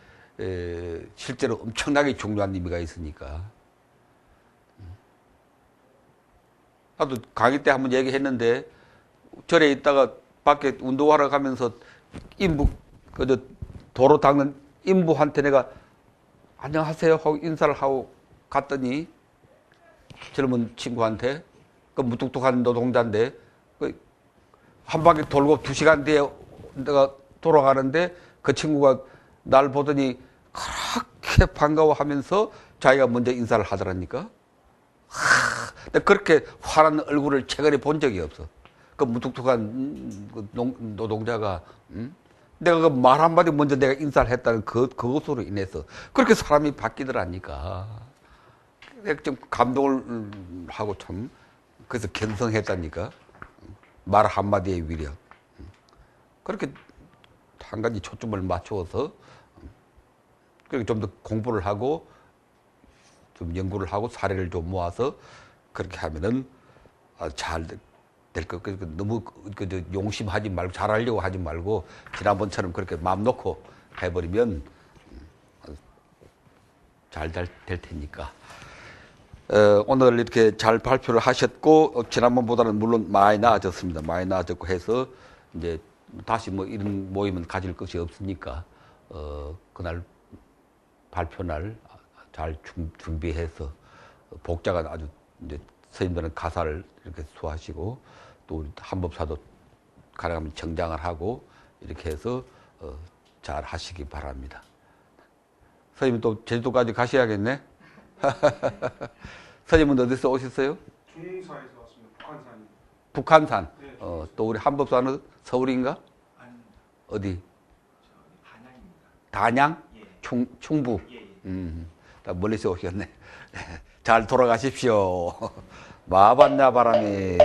실제로 엄청나게 중요한 의미가 있으니까. 나도 강의 때 한번 얘기했는데, 절에 있다가 밖에 운동하러 가면서 도로 닦는 인부한테 내가 안녕하세요 하고 인사를 하고 갔더니, 젊은 친구한테, 그 무뚝뚝한 노동자인데, 한 바퀴 돌고 2시간 뒤에 내가 돌아가는데 그 친구가 날 보더니 그렇게 반가워하면서 자기가 먼저 인사를 하더라니까. 근데 그렇게 화난 얼굴을 최근에 본 적이 없어. 그 무뚝뚝한 노동자가, 내가 그 말 한마디 먼저 내가 인사를 했다는 그것으로 인해서 그렇게 사람이 바뀌더라니까. 내가 좀 감동을 하고 참, 그래서 견성했다니까. 말 한마디의 위력. 그렇게 한 가지 초점을 맞추어서, 그렇게 좀 더 공부를 하고, 좀 연구를 하고, 사례를 좀 모아서, 그렇게 하면은, 잘 될 것. 너무 용심하지 말고, 잘하려고 하지 말고, 지난번처럼 그렇게 마음 놓고 해버리면, 잘 될 테니까. 오늘 이렇게 잘 발표를 하셨고, 지난번보다는 물론 많이 나아졌습니다. 많이 나아졌고 해서, 이제 다시 뭐 이런 모임은 가질 것이 없으니까, 그날 발표날 잘 준비해서, 복자가 아주 이제 스님들은 가사를 이렇게 수하시고, 또 우리 한법사도 가능하면 정장을 하고, 이렇게 해서, 잘 하시기 바랍니다. 스님은 또 제주도까지 가셔야겠네? 스님은 어디서 오셨어요? 중사에서 왔습니다. 북한산이. 북한산. 네. 또 우리 한법사는 서울인가? 아닙니다. 어디? 단양입니다. 단양? 예. 충북. 예, 예. 다 멀리서 오셨네. 자, 잘 돌아가십시오. 마반야 바람이.